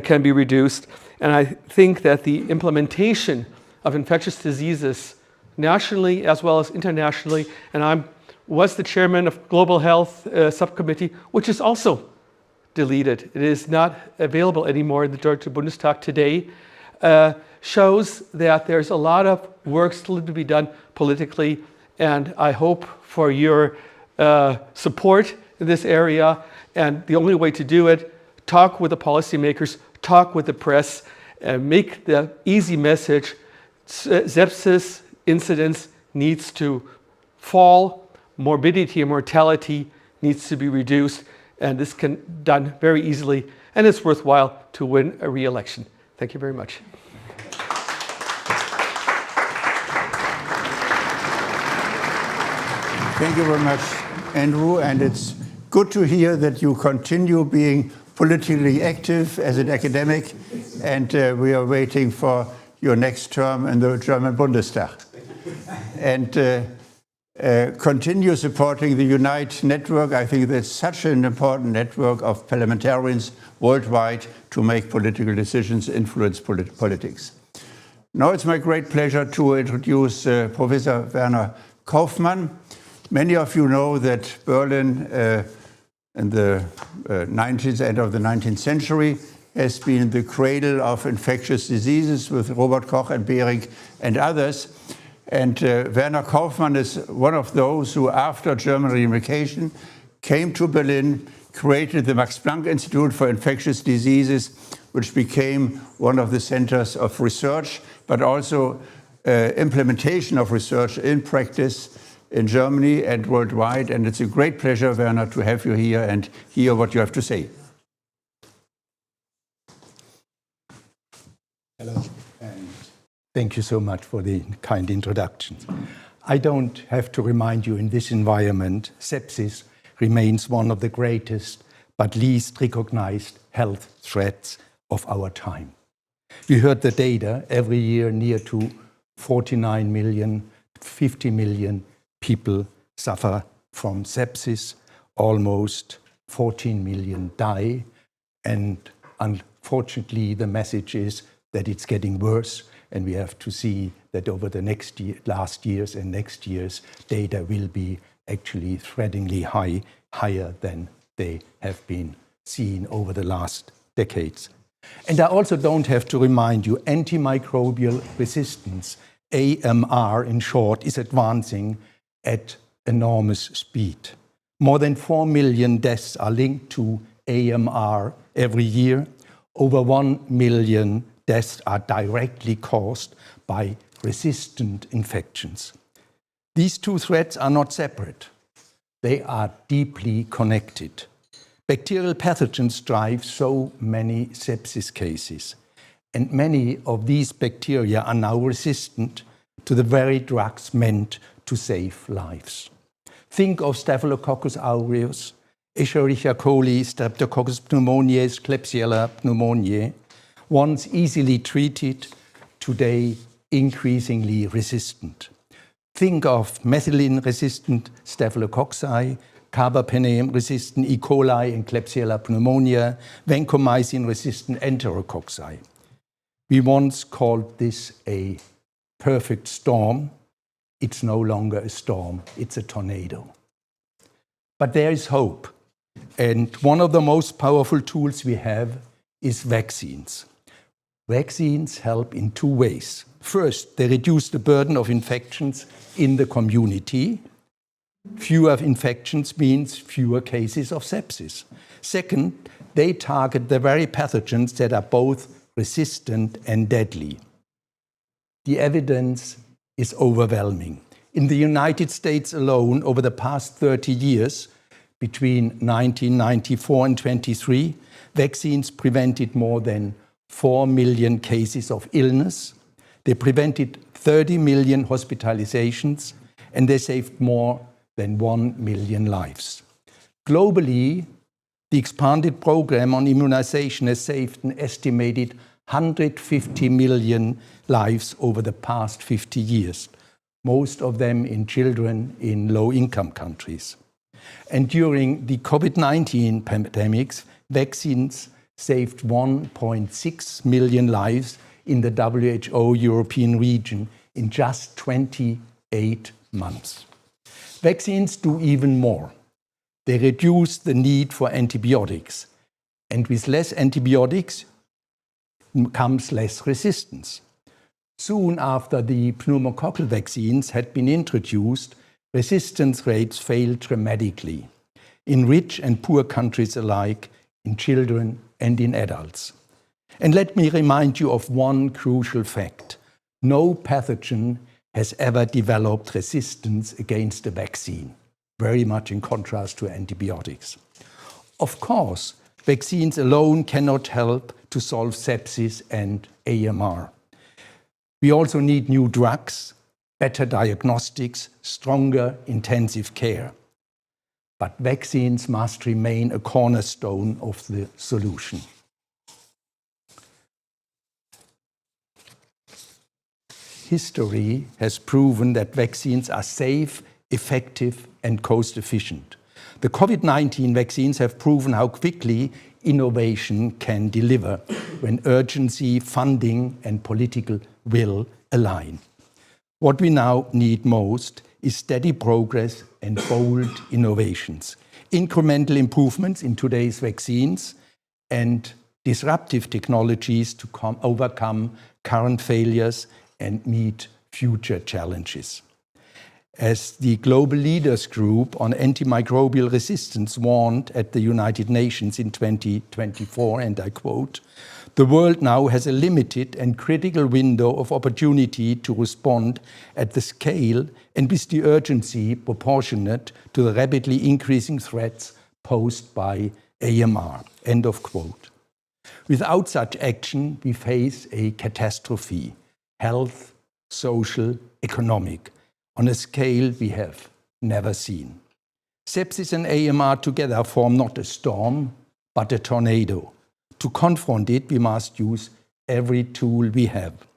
can be reduced. And I think that the implementation of infectious diseases nationally as well as internationally, and I was the chairman of Global Health Subcommittee, which is also deleted. It is not available anymore in the Deutsche Bundestag today, shows that there's a lot of work still to be done politically, and I hope for your support in this area. And the only way to do it, talk with the policymakers, talk with the press, and make the easy message, sepsis incidence needs to fall, morbidity and mortality needs to be reduced, and this can be done very easily, and it's worthwhile to win a re-election. Thank you very much. Thank you very much, Andrew, and it's good to hear that you continue being politically active as an academic, and we are waiting for your next term in the German Bundestag. And continue supporting the Unite network. I think that's such an important network of parliamentarians worldwide to make political decisions, influence politics. Now it's my great pleasure to introduce Professor Werner Kaufmann. Many of you know that Berlin in the end of the 19th century has been the cradle of infectious diseases with Robert Koch and Behring and others. And Werner Kaufmann is one of those who, after German reunification, came to Berlin, created the Max Planck Institute for Infectious Diseases, which became one of the centers of research, but also implementation of research in practice in Germany and worldwide. And it's a great pleasure, Werner, to have you here and hear what you have to say. Hello, and thank you so much for the kind introduction. I don't have to remind you, in this environment, sepsis remains one of the greatest but least recognized health threats of our time. We heard the data. Every year near to 49 million, 50 million people suffer from sepsis, almost 14 million die, and unfortunately the message is that it's getting worse, and we have to see that over the last years and next year's data will be actually threateningly higher than they have been seen over the last decades. And I also don't have to remind you, antimicrobial resistance, AMR in short, is advancing at enormous speed. More than 4 million deaths are linked to AMR every year. Over 1 million deaths are directly caused by resistant infections. These two threats are not separate. They are deeply connected. Bacterial pathogens drive so many sepsis cases, and many of these bacteria are now resistant to the very drugs meant to save lives. Think of Staphylococcus aureus, Escherichia coli, Streptococcus pneumoniae, Klebsiella pneumoniae, once easily treated, today increasingly resistant. Think of methicillin-resistant staphylococci, carbapenem-resistant E. coli and Klebsiella pneumonia, vancomycin-resistant enterococci. We once called this a perfect storm. It's no longer a storm, it's a tornado. But there is hope. And one of the most powerful tools we have is vaccines. Vaccines help in two ways. First, they reduce the burden of infections in the community. Fewer infections means fewer cases of sepsis. Second, they target the very pathogens that are both resistant and deadly. The evidence is overwhelming. In the United States alone, over the past 30 years, between 1994 and 23, vaccines prevented more than 4 million cases of illness. They prevented 30 million hospitalizations, and they saved more than 1 million lives. Globally, the expanded program on immunization has saved an estimated 150 million lives over the past 50 years, most of them in children in low-income countries. And during the COVID-19 pandemics, vaccines saved 1.6 million lives in the WHO European region in just 28 months. Vaccines do even more. They reduce the need for antibiotics. And with less antibiotics comes less resistance. Soon after the pneumococcal vaccines had been introduced, resistance rates fell dramatically in rich and poor countries alike, in children and in adults. And let me remind you of one crucial fact. No pathogen has ever developed resistance against a vaccine, very much in contrast to antibiotics. Of course, vaccines alone cannot help to solve sepsis and AMR. We also need new drugs, better diagnostics, stronger intensive care. But vaccines must remain a cornerstone of the solution. History has proven that vaccines are safe, effective, and cost-efficient. The COVID-19 vaccines have proven how quickly innovation can deliver when urgency, funding, and political will align. What we now need most is steady progress and bold innovations, incremental improvements in today's vaccines, and disruptive technologies to overcome current failures and meet future challenges. As the Global Leaders Group on Antimicrobial Resistance warned at the United Nations in 2024, and I quote, "The world now has a limited and critical window of opportunity to respond at the scale and with the urgency proportionate to the rapidly increasing threats posed by AMR." End of quote. Without such action, we face a catastrophe, health, social, economic, on a scale we have never seen. Sepsis and AMR together form not a storm, but a tornado. To confront it, we must use every tool we have.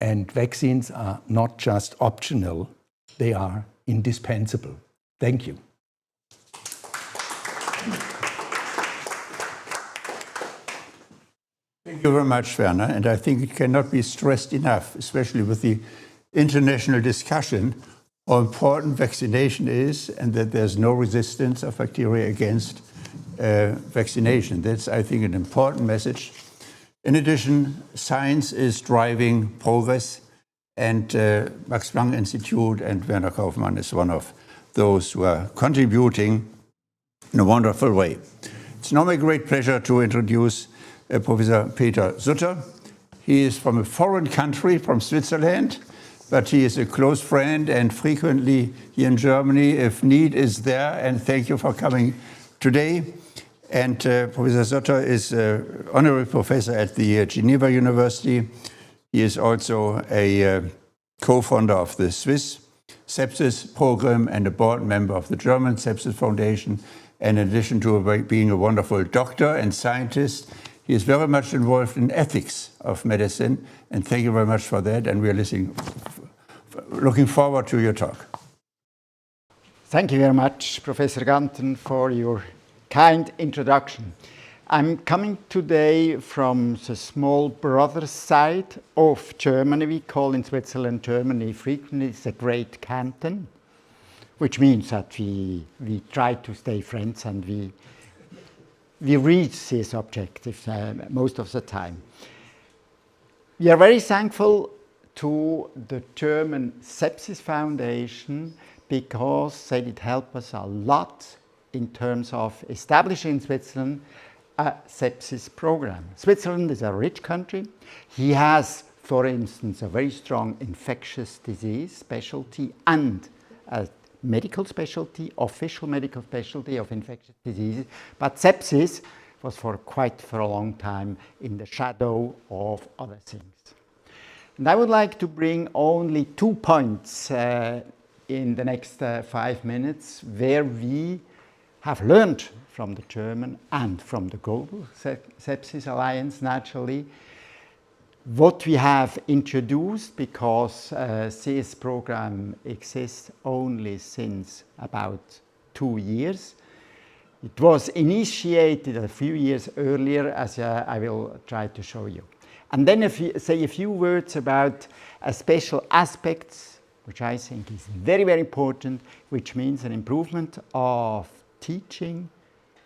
And vaccines are not just optional, they are indispensable. Thank you. Thank you very much, Werner. And I think it cannot be stressed enough, especially with the international discussion, how important vaccination is and that there's no resistance of bacteria against vaccination. That's, I think, an important message. In addition, science is driving progress, and Max Planck Institute and Werner Kaufmann is one of those who are contributing in a wonderful way. It's now my great pleasure to introduce Professor Peter Suter. He is from a foreign country, from Switzerland, but he is a close friend and frequently here in Germany if need is there. And thank you for coming today. And Professor Suter is an honorary professor at the Geneva University. He is also a co-founder of the Swiss Sepsis program and a board member of the German Sepsis Foundation. And in addition to being a wonderful doctor and scientist, he is very much involved in ethics of medicine. And thank you very much for that. And we are looking forward to your talk. Thank you very much, Professor Ganten, for your kind introduction. I'm coming today from the small brother side of Germany. We call in Switzerland, Germany frequently the Great Ganten, which means that we try to stay friends and we reach these objectives most of the time. We are very thankful to the German Sepsis Foundation because they did help us a lot in terms of establishing in Switzerland a sepsis program. Switzerland is a rich country. He has, for instance, a very strong infectious disease specialty and a medical specialty, official medical specialty of infectious diseases. But sepsis was for a long time in the shadow of other things. And I would like to bring only 2 points in the next 5 minutes where we have learned from the German and from the Global Sepsis Alliance, naturally, what we have introduced, because this program exists only since about 2 years. It was initiated a few years earlier, as I will try to show you. And then say a few words about special aspects, which I think is very, very important, which means an improvement of teaching,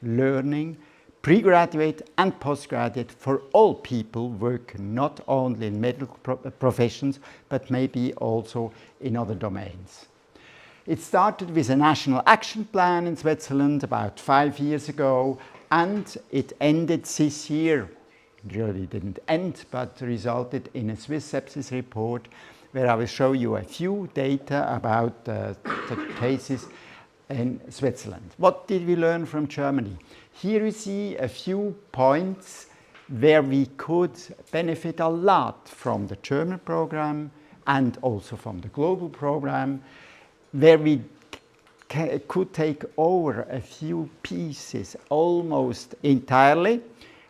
learning, pre-graduate and postgraduate for all people working not only in medical professions, but maybe also in other domains. It started with a national action plan in Switzerland about 5 years ago, and it ended this year. It really didn't end, but resulted in a Swiss sepsis report where I will show you a few data about the cases in Switzerland. What did we learn from Germany? Here you see a few points where we could benefit a lot from the German program and also from the global program, where we could take over a few pieces almost entirely,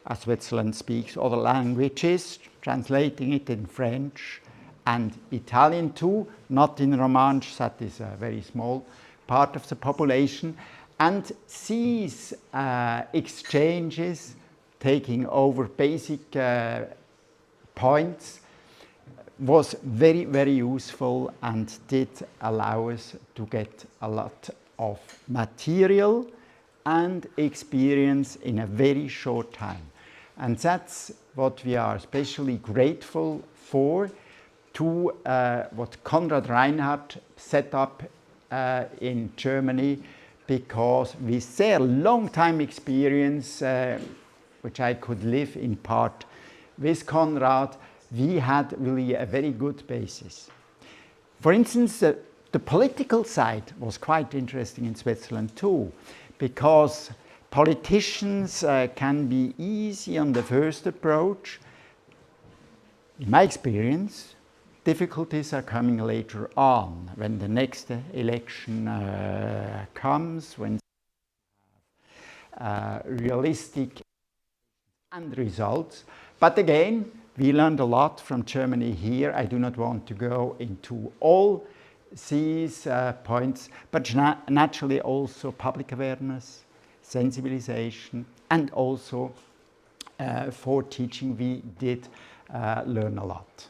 as Switzerland speaks other languages, translating it in French and Italian too, not in Romansh, that is a very small part of the population. And these exchanges, taking over basic points, was very, very useful and did allow us to get a lot of material and experience in a very short time. And that's what we are especially grateful for, to what Konrad Reinhart set up in Germany, because with their long time experience, which I could live in part with Konrad, we had really a very good basis. For instance, the political side was quite interesting in Switzerland too, because politicians can be easy on the first approach. In my experience, difficulties are coming later on, when the next election comes, when realistic and results. But again, we learned a lot from Germany here. I do not want to go into all these points, but naturally also public awareness, sensibilization, and also for teaching we did learn a lot.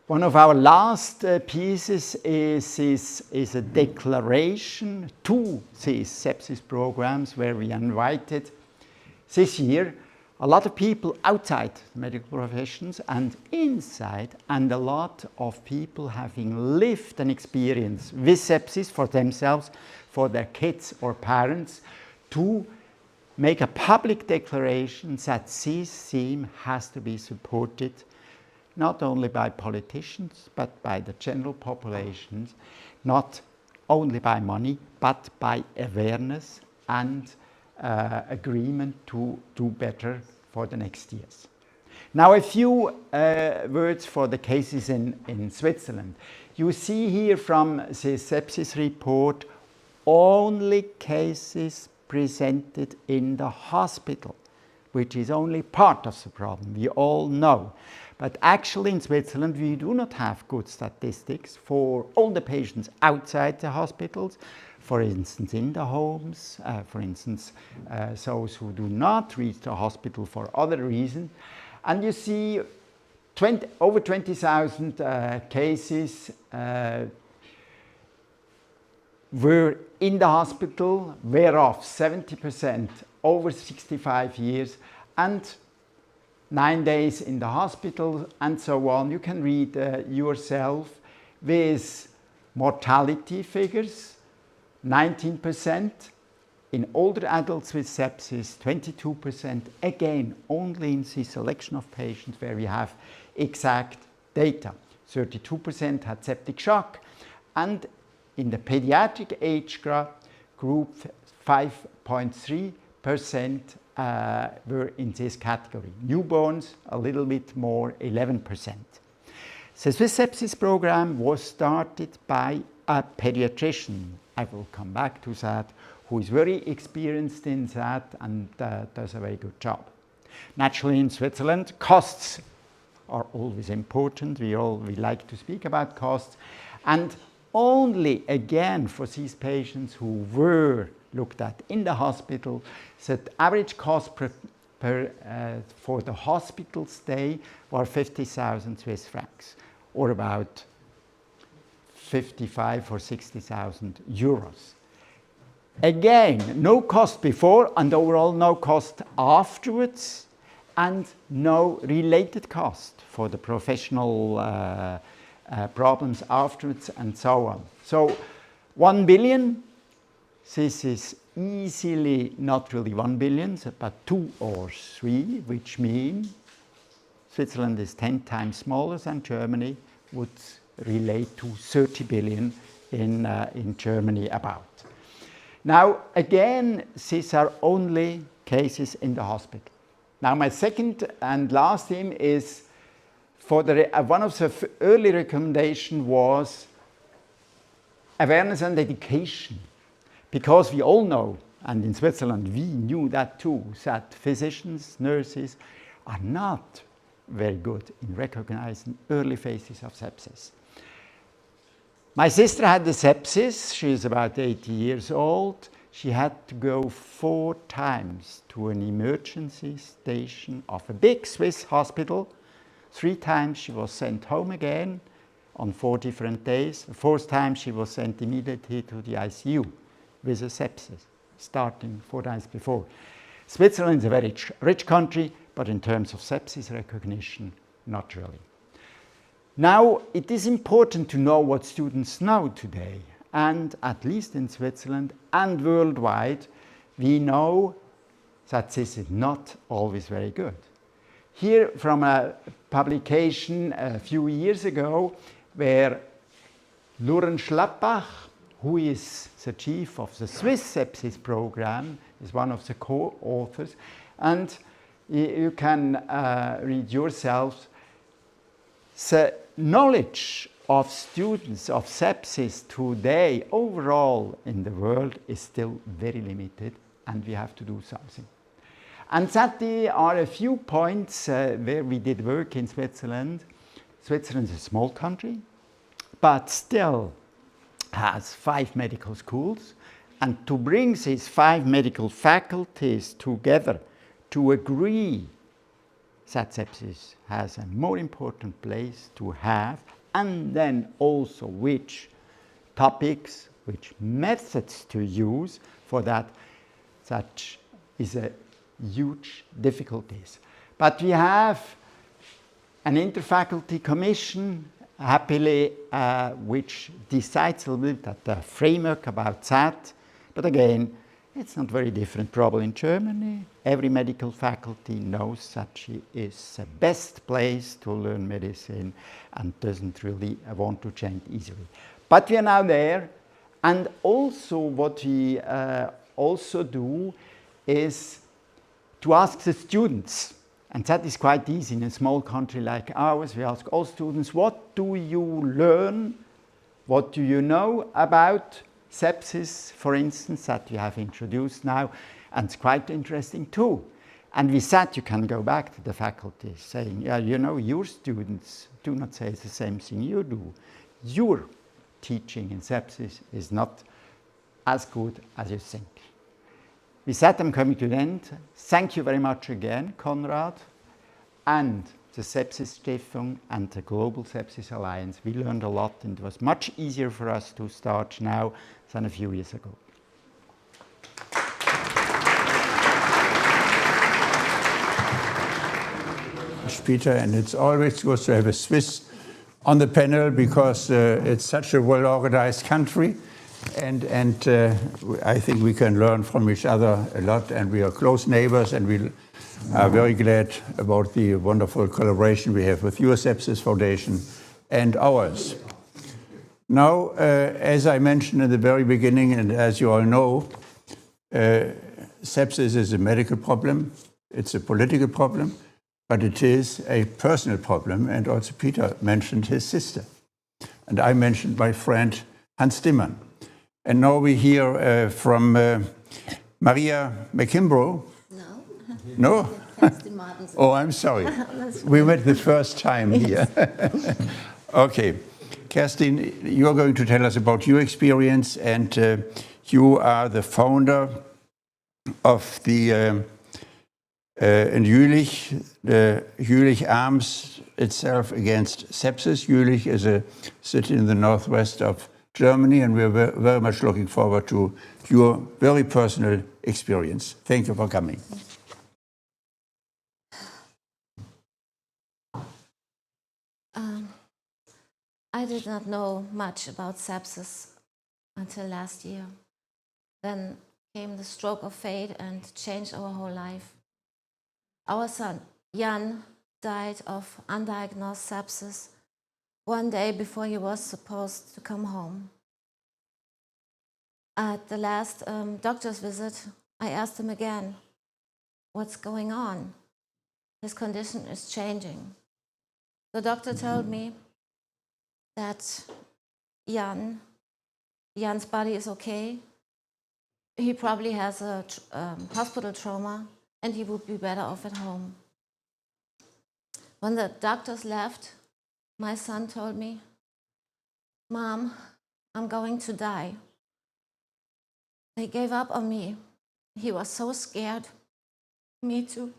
One of our last pieces is a declaration to these sepsis programs, where we invited this year a lot of people outside the medical professions and inside, and a lot of people having lived an experience with sepsis for themselves, for their kids or parents, to make a public declaration that this theme has to be supported not only by politicians but by the general populations, not only by money but by awareness and agreement to do better for the next years. Now a few words for the cases in Switzerland. You see here from the sepsis report only cases presented in the hospital, which is only part of the problem, we all know. But actually in Switzerland we do not have good statistics for all the patients outside the hospitals, for instance in the homes, for instance those who do not reach the hospital for other reasons. And you see over 20,000 cases were in the hospital, whereof 70% over 65 years and 9 days in the hospital and so on. You can read yourself with mortality figures, 19%, in older adults with sepsis, 22%, again, only in the selection of patients where we have exact data. 32% had septic shock, and in the pediatric age group, 5.3% were in this category. Newborns, a little bit more, 11%. The Swiss sepsis program was started by a pediatrician, I will come back to that, who is very experienced in that and does a very good job. Naturally in Switzerland, costs are always important. We like to speak about costs. And only again for these patients who were looked at in the hospital, the average cost for the hospital stay were 50,000 Swiss francs, or about 55 or 60,000 euros. Again, no cost before and overall no cost afterwards, and no related cost for the professional problems afterwards and so on. So 1 billion, this is easily not really 1 billion, but 2 or 3, which means Switzerland is 10 times smaller than Germany, would relate to 30 billion in Germany about. Now again, these are only cases in the hospital. Now my second and last theme is, for one of the early recommendations was awareness and education. Because we all know, and in Switzerland we knew that too, that physicians, nurses are not very good in recognizing early phases of sepsis. My sister had the sepsis. She is about 80 years old. She had to go 4 times to an emergency station of a big Swiss hospital. 3 times she was sent home again on 4 different days. The 4th time she was sent immediately to the ICU with a sepsis, starting 4 times before. Switzerland is a very rich country, but in terms of sepsis recognition, not really. Now, it is important to know what students know today, and at least in Switzerland and worldwide, we know that this is not always very good. Here, from a publication a few years ago, where Loren Schlappach, who is the chief of the Swiss sepsis program, is one of the co-authors, and you can read yourselves. The knowledge of students of sepsis today overall in the world is still very limited, and we have to do something. And that there are a few points where we did work in Switzerland. Switzerland is a small country, but still has 5 medical schools, and to bring these 5 medical faculties together to agree that sepsis has a more important place to have, and then also which topics, which methods to use for that, such is a huge difficulties. But we have an interfaculty commission, happily, which decides a little bit at the framework about that. But again, it's not very different probably in Germany. Every medical faculty knows that she is the best place to learn medicine and doesn't really want to change easily. But we are now there, and also what we also do is to ask the students, and that is quite easy in a small country like ours. We ask all students, what do you learn? What do you know about sepsis, for instance, that we have introduced now? And it's quite interesting too. And with that, you can go back to the faculty saying, yeah, you know, your students do not say the same thing you do. Your teaching in sepsis is not as good as you think. With that, I'm coming to the end. Thank you very much again, Konrad, and the Sepsis Stiftung and the Global Sepsis Alliance. We learned a lot, and it was much easier for us to start now than a few years ago. Peter, and it's always good to have a Swiss on the panel because it's such a well-organized country. And I think we can learn from each other a lot, and we are close neighbors, and we are very glad about the wonderful collaboration we have with your Sepsis Foundation and ours. Now, as I mentioned in the very beginning, and as you all know, sepsis is a medical problem, it's a political problem, but it is a personal problem, and also Peter mentioned his sister. And I mentioned my friend Hans Dimmann. And now we hear from Mariah McKimbrough. No. No? Kerstin Martensen. Oh, I'm sorry. We met the first time here. Okay. Kerstin, you're going to tell us about your experience, and you are the founder of the in Jülich, the Jülich arms itself against sepsis. Jülich is a city in the northwest of Germany, and we are very much looking forward to your very personal experience. Thank you for coming. I did not know much about sepsis until last year. Then came the stroke of fate and changed our whole life. Our son, Jann, died of undiagnosed sepsis one day before he was supposed to come home. At the last doctor's visit, I asked him again, what's going on? His condition is changing. The doctor told me that Jann's body is okay. He probably has a hospital trauma, and he would be better off at home. When the doctors left, my son told me, Mom, I'm going to die. They gave up on me. He was so scared. Me too.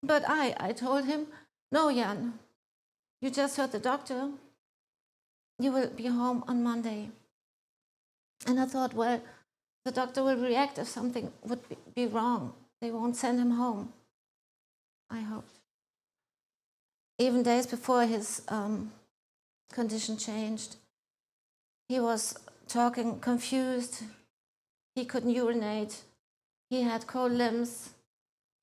But I told him, no, Jann, you just heard the doctor. You will be home on Monday. And I thought, well, the doctor will react if something would be wrong. They won't send him home. I hoped. even days before his condition changed. He was talking confused. He couldn't urinate. He had cold limbs.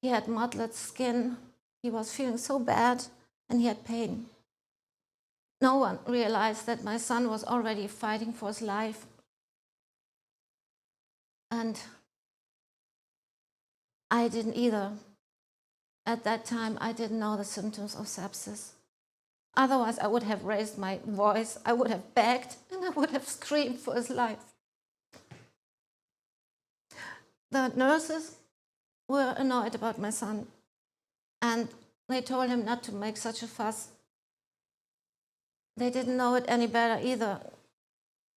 He had mottled skin. He was feeling so bad, and he had pain. No one realized that my son was already fighting for his life. And I didn't either. At that time, I didn't know the symptoms of sepsis. Otherwise, I would have raised my voice, I would have begged, and I would have screamed for his life. The nurses were annoyed about my son, and they told him not to make such a fuss. They didn't know it any better either,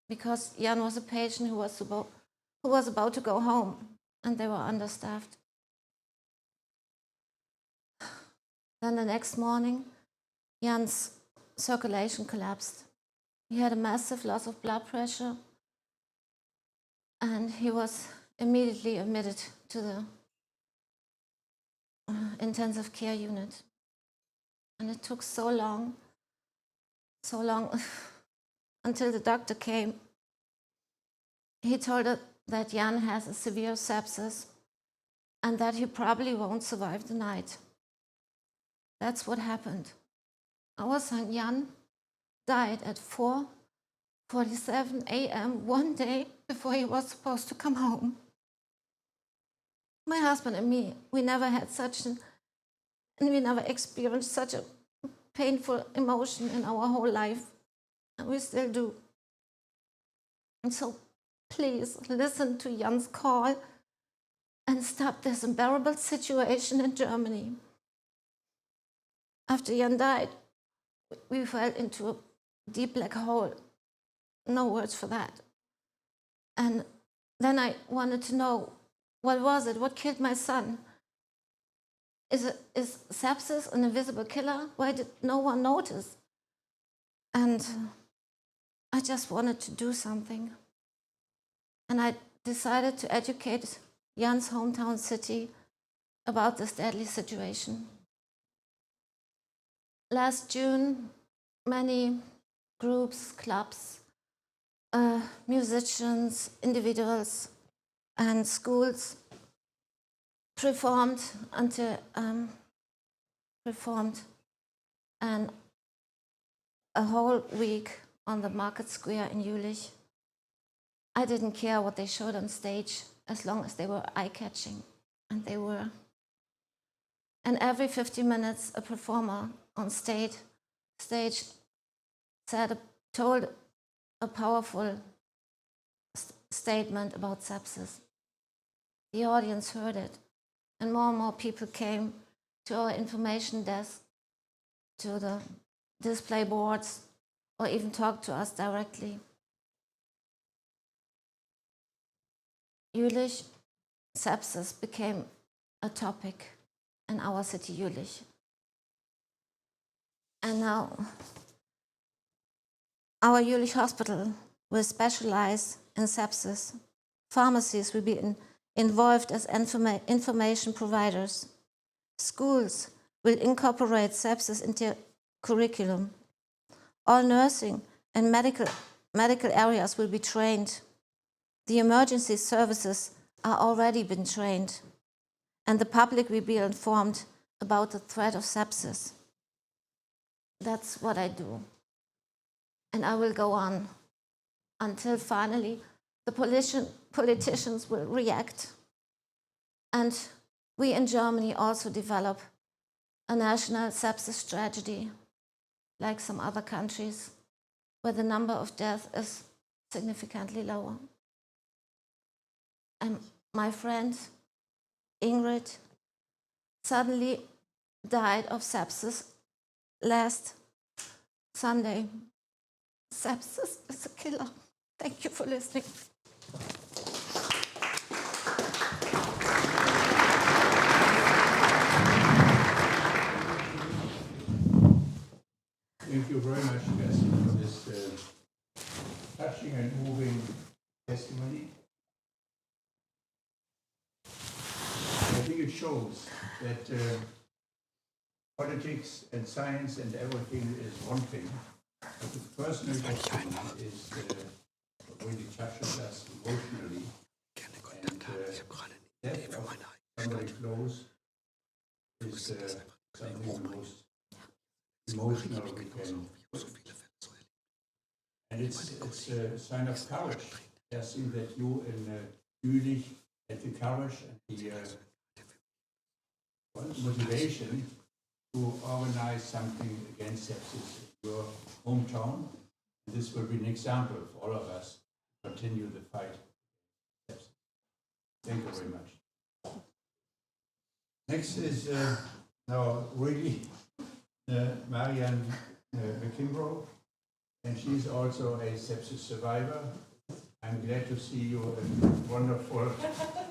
because Jann was a patient who was about to go home, and they were understaffed. Then the next morning, Jann's circulation collapsed. He had a massive loss of blood pressure, and he was immediately admitted to the intensive care unit. And it took so long until the doctor came. He told us that Jann has a severe sepsis and that he probably won't survive the night. That's what happened. Our son Jann died at 4:47 a.m. one day before he was supposed to come home. My husband and me, we never experienced such a painful emotion in our whole life, and we still do. And so please listen to Jann's call and stop this unbearable situation in Germany. After Jann died, we fell into a deep black hole. No words for that. And then I wanted to know, what was it? What killed my son? Is sepsis an invisible killer? Why did no one notice? And I just wanted to do something. And I decided to educate Jann's hometown city about this deadly situation. Last June, many groups, clubs, musicians, individuals, and schools performed and a whole week on the market square in Jülich. I didn't care what they showed on stage as long as they were eye-catching, and they were. And every 50 minutes, a performer on stage told a powerful statement about sepsis. The audience heard it, and more people came to our information desk, to the display boards, or even talked to us directly. Jülich, sepsis became a topic in our city, Jülich. And now, our Jülich hospital will specialize in sepsis. Pharmacies will be involved as information providers. Schools will incorporate sepsis into curriculum. All nursing and medical areas will be trained. The emergency services are already been trained, and the public will be informed about the threat of sepsis. That's what I do. And I will go on until finally the politicians will react. And we in Germany also develop a national sepsis strategy, like some other countries, where the number of deaths is significantly lower. And my friend Ingrid suddenly died of sepsis last Sunday. Sepsis is a killer. Thank you for listening. Thank you very much, Kerstin, for this touching and moving testimony. I think it shows that politics and science and everything is one thing, but the personal document is really touches us emotionally. And death of somebody close is something the most emotional we can put. And it's a sign of courage. I think that you in Jülich had the courage and the motivation to organize something against sepsis in your hometown. And this will be an example for all of us to continue the fight against sepsis. Thank you very much. Next is now really Mariam McKimbrough, and she's also a sepsis survivor. I'm glad to see you in wonderful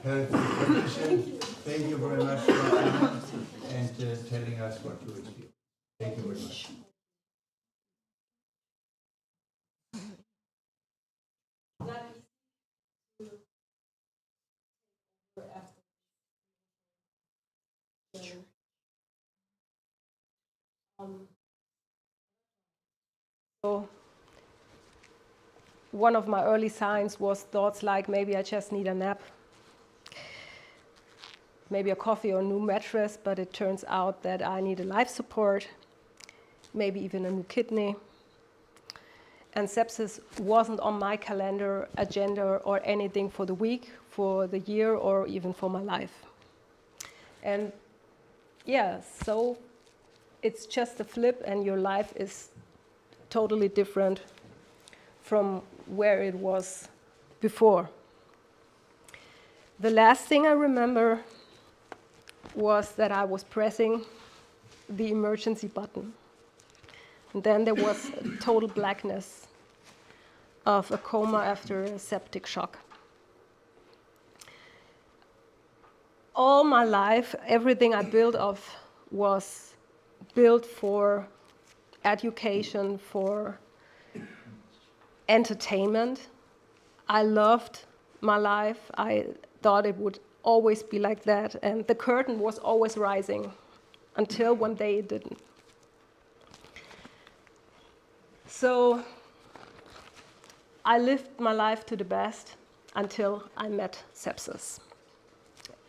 health condition. Thank you very much for coming and telling us what you experience. Thank you very much. So one of my early signs was thoughts like maybe I just need a nap, maybe a coffee or a new mattress, but it turns out that I need a life support, maybe even a new kidney. And sepsis wasn't on my calendar, agenda, or anything for the week, for the year, or even for my life. And yeah, so it's just a flip and your life is totally different from where it was before. The last thing I remember was that I was pressing the emergency button. And then there was total blackness of a coma after a septic shock. All my life, everything I built of was built for education, for entertainment. I loved my life. I thought it would always be like that. And the curtain was always rising until one day it didn't. So I lived my life to the best until I met sepsis.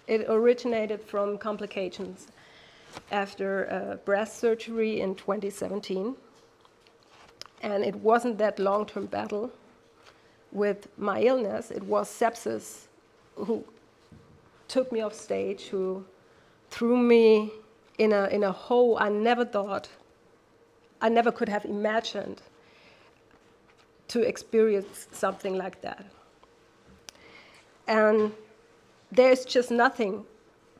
It originated from complications after breast surgery in 2017. And it wasn't that long-term battle with my illness. It was sepsis who took me off stage, who threw me in a hole I never could have imagined to experience something like that. And there's just nothing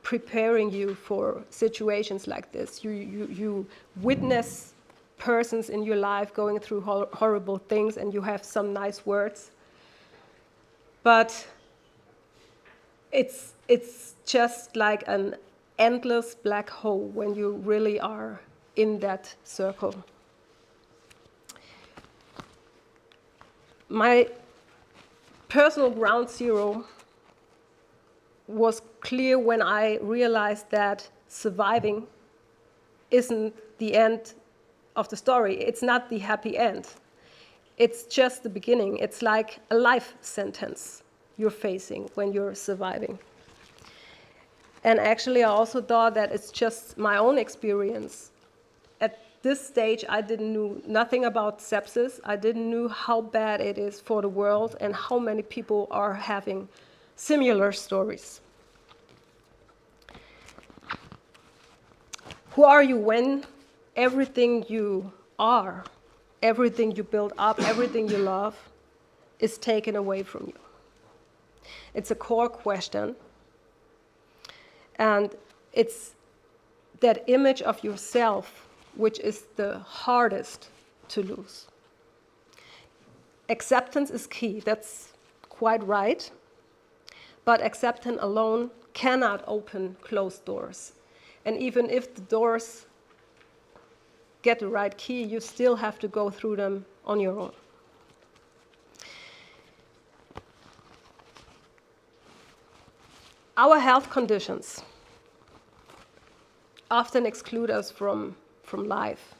preparing you for situations like this. You witness persons in your life going through horrible things and you have some nice words. But it's just like an endless black hole when you really are in that circle. My personal ground zero was clear when I realized that surviving isn't the end of the story. It's not the happy end. It's just the beginning. It's like a life sentence you're facing when you're surviving. And actually, I also thought that it's just my own experience. At this stage, I didn't know nothing about sepsis. I didn't know how bad it is for the world and how many people are having similar stories. Who are you when everything you are, everything you build up, everything you love is taken away from you? It's a core question. And it's that image of yourself which is the hardest to lose. Acceptance is key, that's quite right. But acceptance alone cannot open closed doors. And even if the doors get the right key, you still have to go through them on your own. Our health conditions often exclude us from life.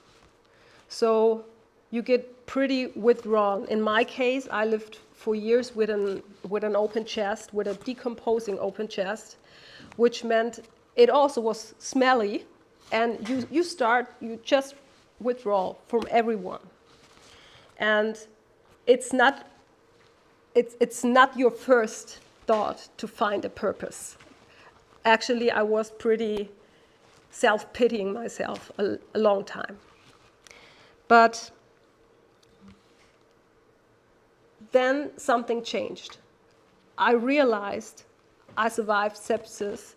So you get pretty withdrawn. In my case, I lived for years with an open chest, with a decomposing open chest, which meant it also was smelly, and you just withdraw from everyone. And it's not your first thought to find a purpose. Actually, I was pretty self-pitying myself a long time. But then something changed. I realized I survived sepsis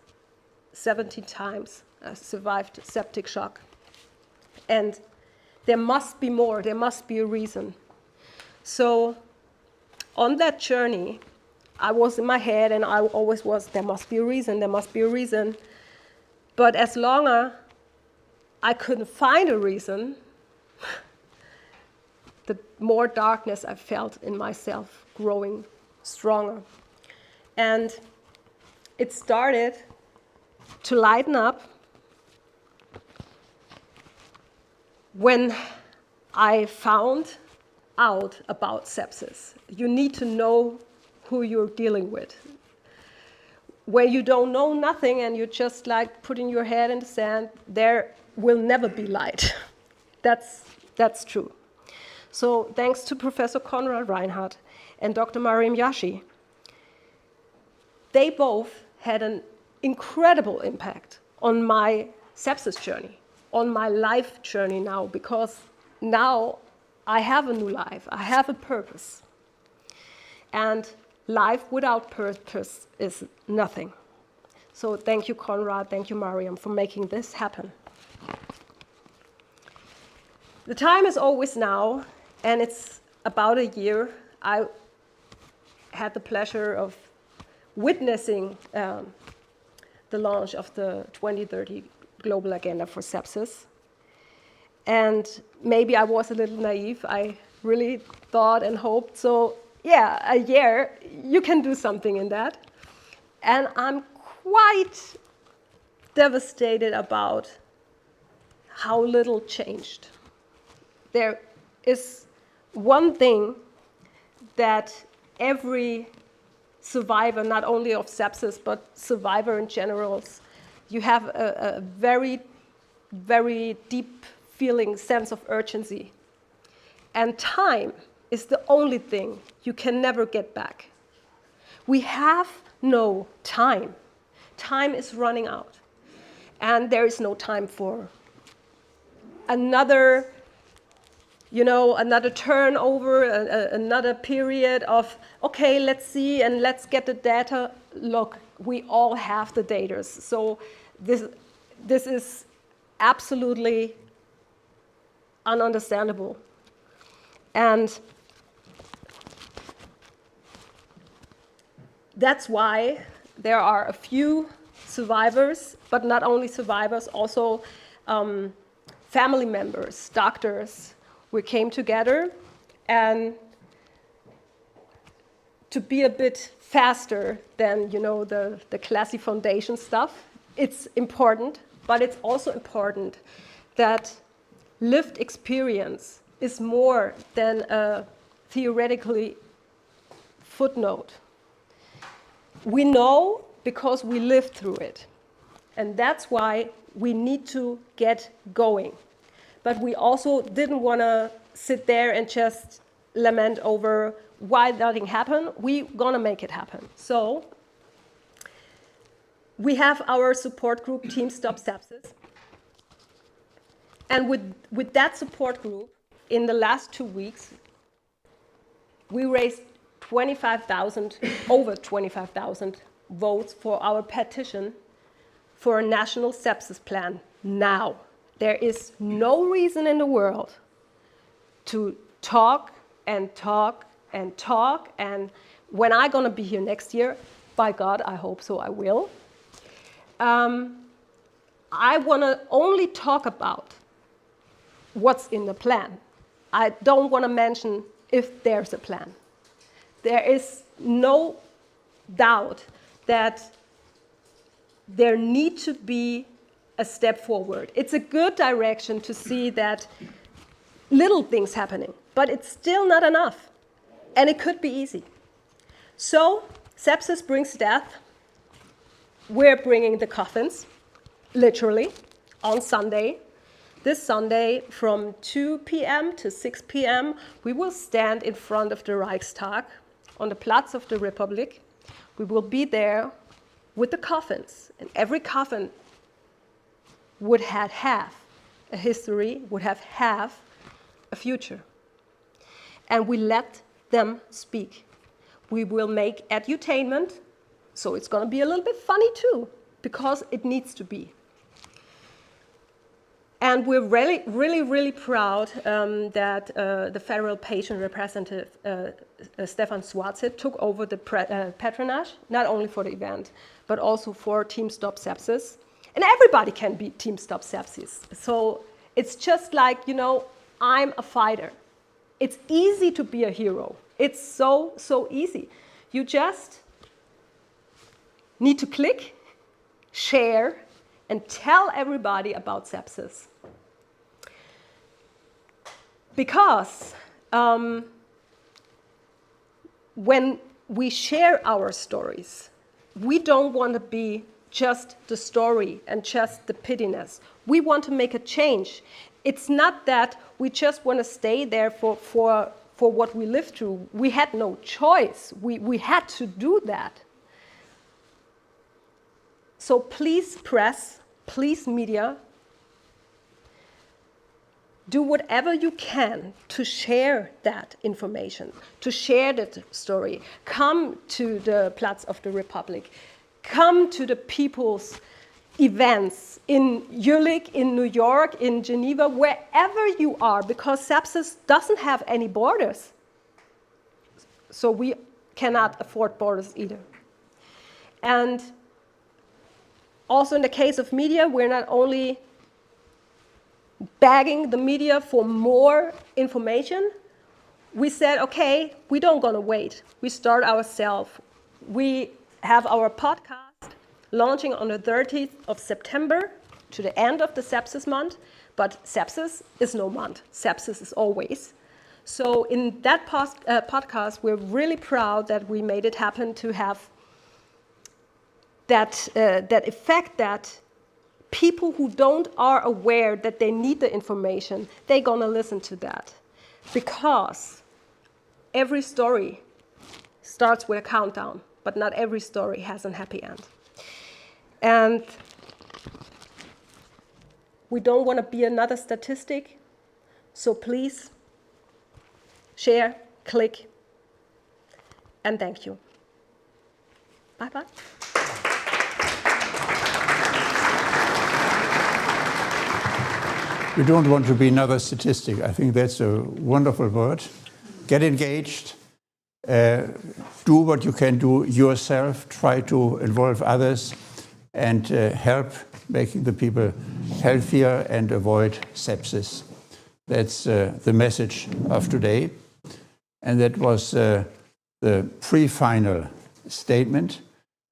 17 times. I survived septic shock. And there must be more, there must be a reason. So on that journey, I was in my head, and I always was, there must be a reason, there must be a reason. But as long as I couldn't find a reason, the more darkness I felt in myself growing stronger. And it started to lighten up when I found out about sepsis. You need to know who you're dealing with. Where you don't know nothing and you're just like putting your head in the sand, there will never be light. That's true. So thanks to Professor Konrad, Reinhart, and Dr. Mariam Jashi, they both had an incredible impact on my sepsis journey, on my life journey now, because now I have a new life, I have a purpose. And life without purpose is nothing. So thank you, Konrad, thank you, Mariam, for making this happen. The time is always now, and it's about a year. I had the pleasure of witnessing the launch of the 2030 Global Agenda for Sepsis. And maybe I was a little naive. I really thought and hoped, so yeah, a year, you can do something in that. And I'm quite devastated about how little changed. There is one thing that every survivor, not only of sepsis, but survivor in general, you have a very, very deep feeling, sense of urgency. And time is the only thing you can never get back. We have no time. Time is running out. And there is no time for another turnover, another period of, okay, let's see and let's get the data. Look, we all have the data. So this is absolutely ununderstandable. And that's why there are a few survivors, but not only survivors, also family members, doctors. We came together, and to be a bit faster than the classy foundation stuff, it's important, but it's also important that lived experience is more than a theoretically footnote. We know because we lived through it, and that's why we need to get going. But we also didn't want to sit there and just lament over why nothing happened. We're going to make it happen. So we have our support group, Team Stop Sepsis. And with that support group, in the last 2 weeks, we raised over 25,000 votes for our petition for a national sepsis plan now. There is no reason in the world to talk and talk and talk. And when I'm going to be here next year, by God, I hope so, I will. I want to only talk about what's in the plan. I don't want to mention if there's a plan. There is no doubt that there need to be a step forward. It's a good direction to see that little things happening, but it's still not enough. And it could be easy. So, sepsis brings death. We're bringing the coffins, literally, on Sunday. This Sunday, from 2 p.m. to 6 p.m., we will stand in front of the Reichstag on the Platz of the Republic. We will be there with the coffins, and every coffin would have half a history, would have half a future. And we let them speak. We will make edutainment, so it's going to be a little bit funny too, because it needs to be. And we're really proud that the federal patient representative, Stefan took over the patronage, not only for the event, but also for Team Stop Sepsis. And everybody can be Team Stop Sepsis. So it's just like, you know, I'm a fighter. It's easy to be a hero. It's so easy. You just need to click, share, and tell everybody about sepsis. Because when we share our stories, we don't want to be just the story and just the pittiness. We want to make a change. It's not that we just want to stay there for what we lived through. We had no choice. We had to do that. So please press, please media, do whatever you can to share that information, to share that story. Come to the Platz of the Republic. Come to the people's events in Jülich, in New York, in Geneva, wherever you are, because sepsis doesn't have any borders. So we cannot afford borders either. And also in the case of media, we're not only begging the media for more information. We said, okay, we don't gonna wait. We start ourselves. We have our podcast launching on the 30th of September to the end of the sepsis month, but sepsis is no month. Sepsis is always. So in that podcast, we're really proud that we made it happen to have that effect that people who are aware that they need the information, they're gonna listen to that. Because every story starts with a countdown, but not every story has a happy end. And we don't want to be another statistic, so please share, click, and thank you. Bye-bye. We don't want to be another statistic. I think that's a wonderful word. Get engaged. Do what you can do yourself. Try to involve others and help making the people healthier and avoid sepsis. That's the message of today. And that was the pre-final statement.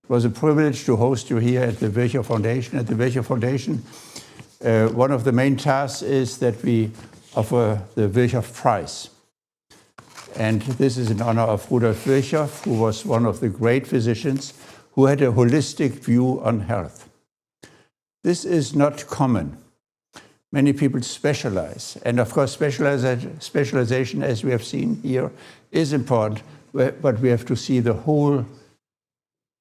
It was a privilege to host you here at the Virchow Foundation. At the Virchow Foundation, one of the main tasks is that we offer the Virchow Prize. And this is in honor of Rudolf Virchow, who was one of the great physicians who had a holistic view on health. This is not common. Many people specialize. And of course, specialization, as we have seen here, is important, but we have to see the whole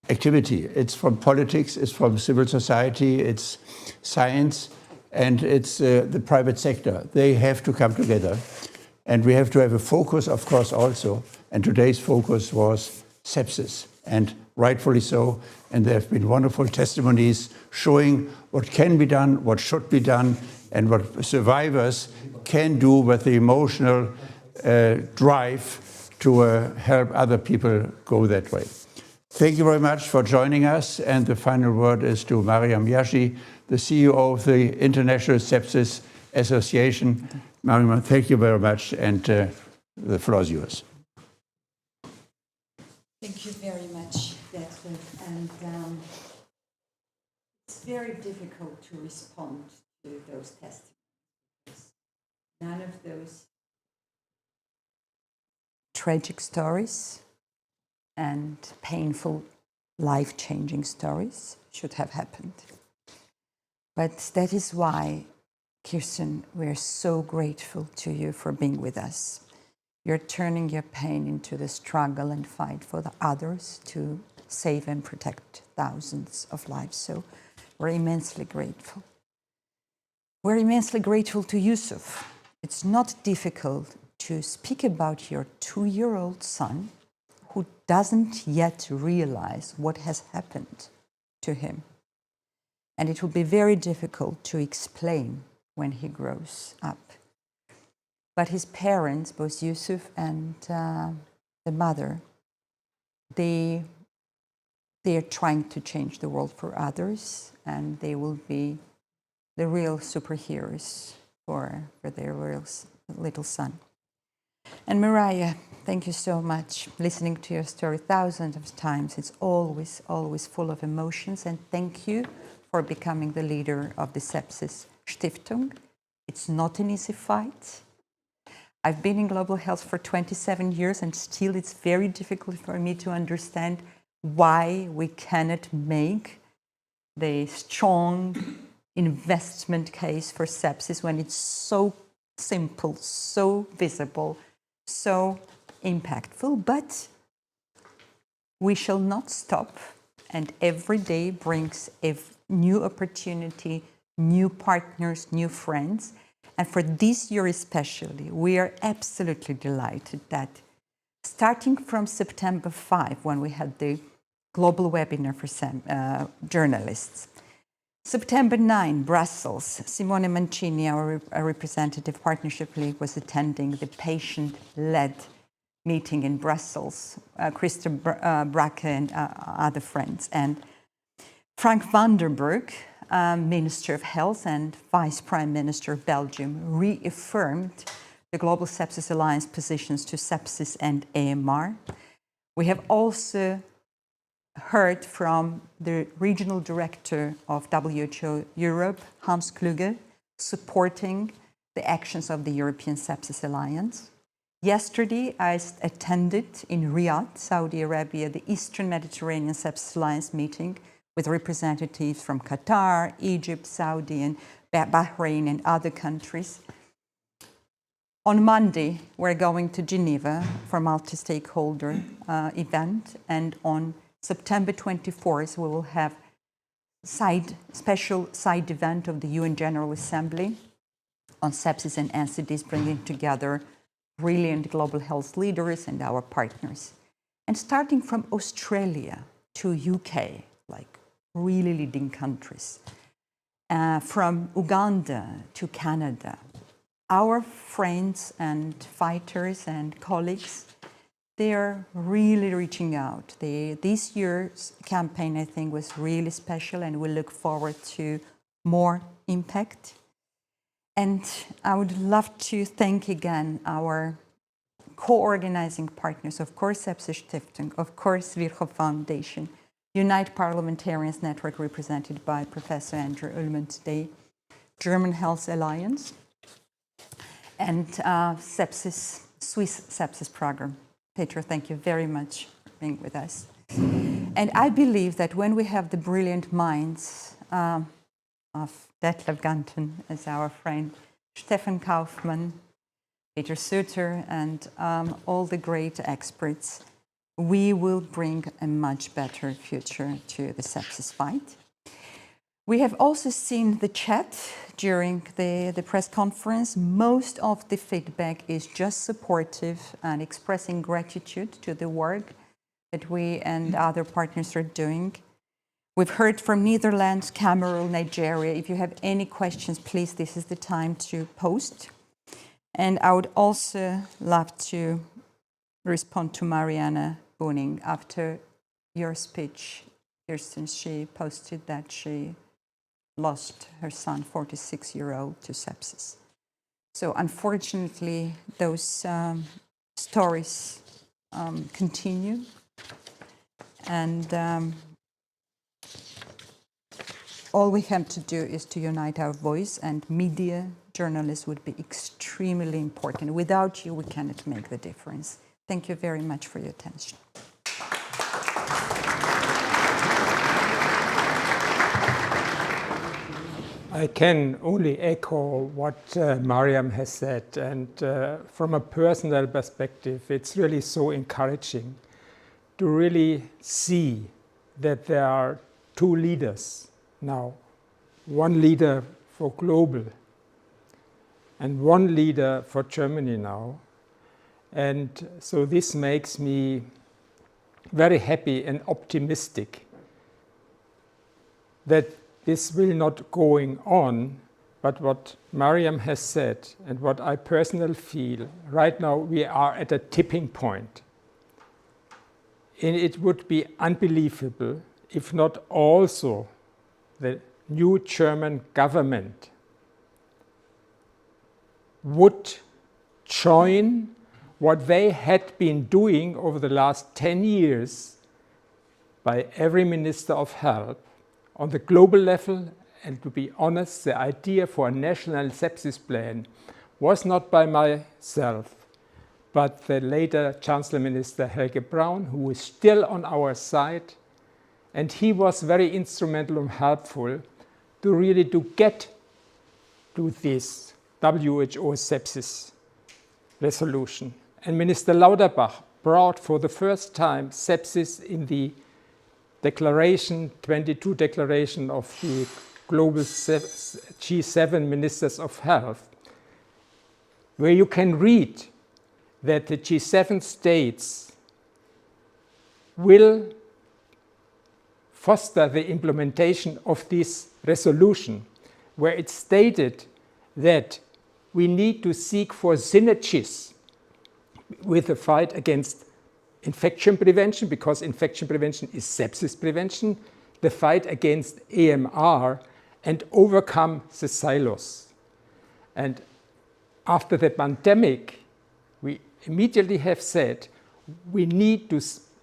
activity. It's from politics, it's from civil society, it's science, and it's the private sector. They have to come together. And we have to have a focus, of course, also. And today's focus was sepsis, and rightfully so. And there have been wonderful testimonies showing what can be done, what should be done, and what survivors can do with the emotional drive to help other people go that way. Thank you very much for joining us. And the final word is to Mariam Jashi, the CEO of the International Sepsis Association. Mariam, thank you very much, and the floor is yours. Thank you very much, Detlev. And it's very difficult to respond to those testimonies. None of those tragic stories and painful, life-changing stories should have happened. But that is why, Kerstin, we're so grateful to you for being with us. You're turning your pain into the struggle and fight for the others to save and protect thousands of lives. So we're immensely grateful. We're immensely grateful to Youssef. It's not difficult to speak about your 2-year-old son who doesn't yet realize what has happened to him. And it will be very difficult to explain when he grows up. But his parents, both Youssef and the mother, they are trying to change the world for others, and they will be the real superheroes for their real little son. And Mariah, thank you so much. Listening to your story thousands of times, it's always, always full of emotions. And thank you for becoming the leader of the Sepsis Stiftung. It's not an easy fight. I've been in global health for 27 years, and still it's very difficult for me to understand why we cannot make the strong investment case for sepsis when it's so simple, so visible, so impactful. But we shall not stop, and every day brings a new opportunity, new partners, new friends. And for this year especially, we are absolutely delighted that starting from September 5, when we had the global webinar for journalists, September 9, Brussels, Simone Mancini, our representative partnership league, was attending the patient-led meeting in Brussels, Christa Bracke and other friends. And Frank van der Burg, Minister of Health and Vice Prime Minister of Belgium, reaffirmed the Global Sepsis Alliance positions to sepsis and AMR. We have also heard from the regional director of WHO Europe, Hans Kluge, supporting the actions of the European Sepsis Alliance. Yesterday, I attended in Riyadh, Saudi Arabia, the Eastern Mediterranean Sepsis Alliance meeting with representatives from Qatar, Egypt, Saudi, and Bahrain, and other countries. On Monday, we're going to Geneva for a multi-stakeholder event, and on September 24th, we will have special side event of the UN General Assembly on sepsis and NCDs, bringing together brilliant global health leaders and our partners. And starting from Australia to UK, like really leading countries, from Uganda to Canada, our friends and fighters and colleagues, they are really reaching out. This year's campaign, I think, was really special, and we look forward to more impact. And I would love to thank again our co-organizing partners, of course, Sepsis Stiftung, of course, Virchow Foundation, Unite Parliamentarians Network, represented by Professor Andrew Ullmann today, German Health Alliance, and Swiss Sepsis Program. Peter, thank you very much for being with us. And I believe that when we have the brilliant minds of Detlev Ganten as our friend, Stefan Kaufmann, Peter Suter, and all the great experts, we will bring a much better future to the sepsis fight. We have also seen the chat during the press conference. Most of the feedback is just supportive and expressing gratitude to the work that we and other partners are doing. We've heard from Netherlands, Cameroon, Nigeria. If you have any questions, please, this is the time to post. And I would also love to respond to Mariana Boning after your speech. Kerstin, she posted that she lost her son, 46-year-old, to sepsis. So unfortunately, those stories continue. And all we have to do is to unite our voice, and media, journalists would be extremely important. Without you, we cannot make the difference. Thank you very much for your attention. I can only echo what Mariam has said, and from a personal perspective, it's really so encouraging to really see that there are two leaders now, one leader for global and one leader for Germany now. And so this makes me very happy and optimistic that this will not going on, but what Mariam has said and what I personally feel, right now we are at a tipping point. And it would be unbelievable if not also the new German government would join what they had been doing over the last 10 years by every Minister of Health on the global level. And to be honest, the idea for a national sepsis plan was not by myself, but the later Chancellor Minister Helge Braun, who is still on our side. And he was very instrumental and helpful to really get to this WHO sepsis resolution. And Minister Lauterbach brought for the first time sepsis in the declaration, 22 declaration of the global G7 Ministers of Health, where you can read that the G7 states will foster the implementation of this resolution, where it's stated that we need to seek for synergies with the fight against infection prevention, because infection prevention is sepsis prevention, the fight against AMR, and overcome the silos. And after the pandemic, we immediately have said we need to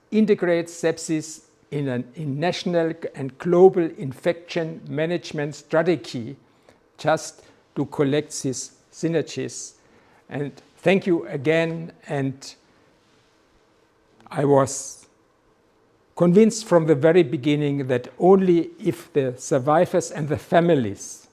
integrate sepsis in a national and global infection management strategy just to collect these synergies. And thank you again. And I was convinced from the very beginning that only if the survivors and the families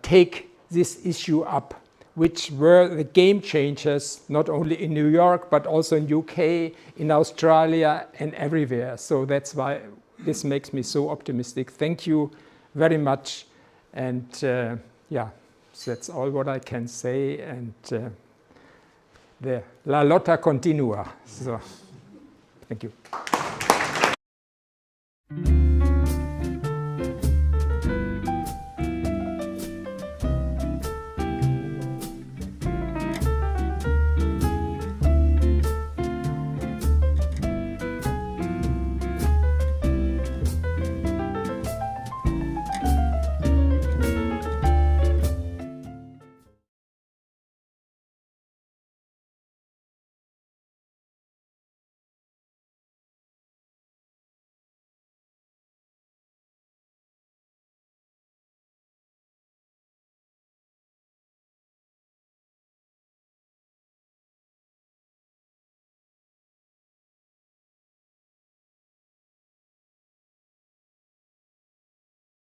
take this issue up, which were the game changers, not only in New York, but also in UK, in Australia, and everywhere. So that's why this makes me so optimistic. Thank you very much. And that's all what I can say. And la lotta continua. So, thank you.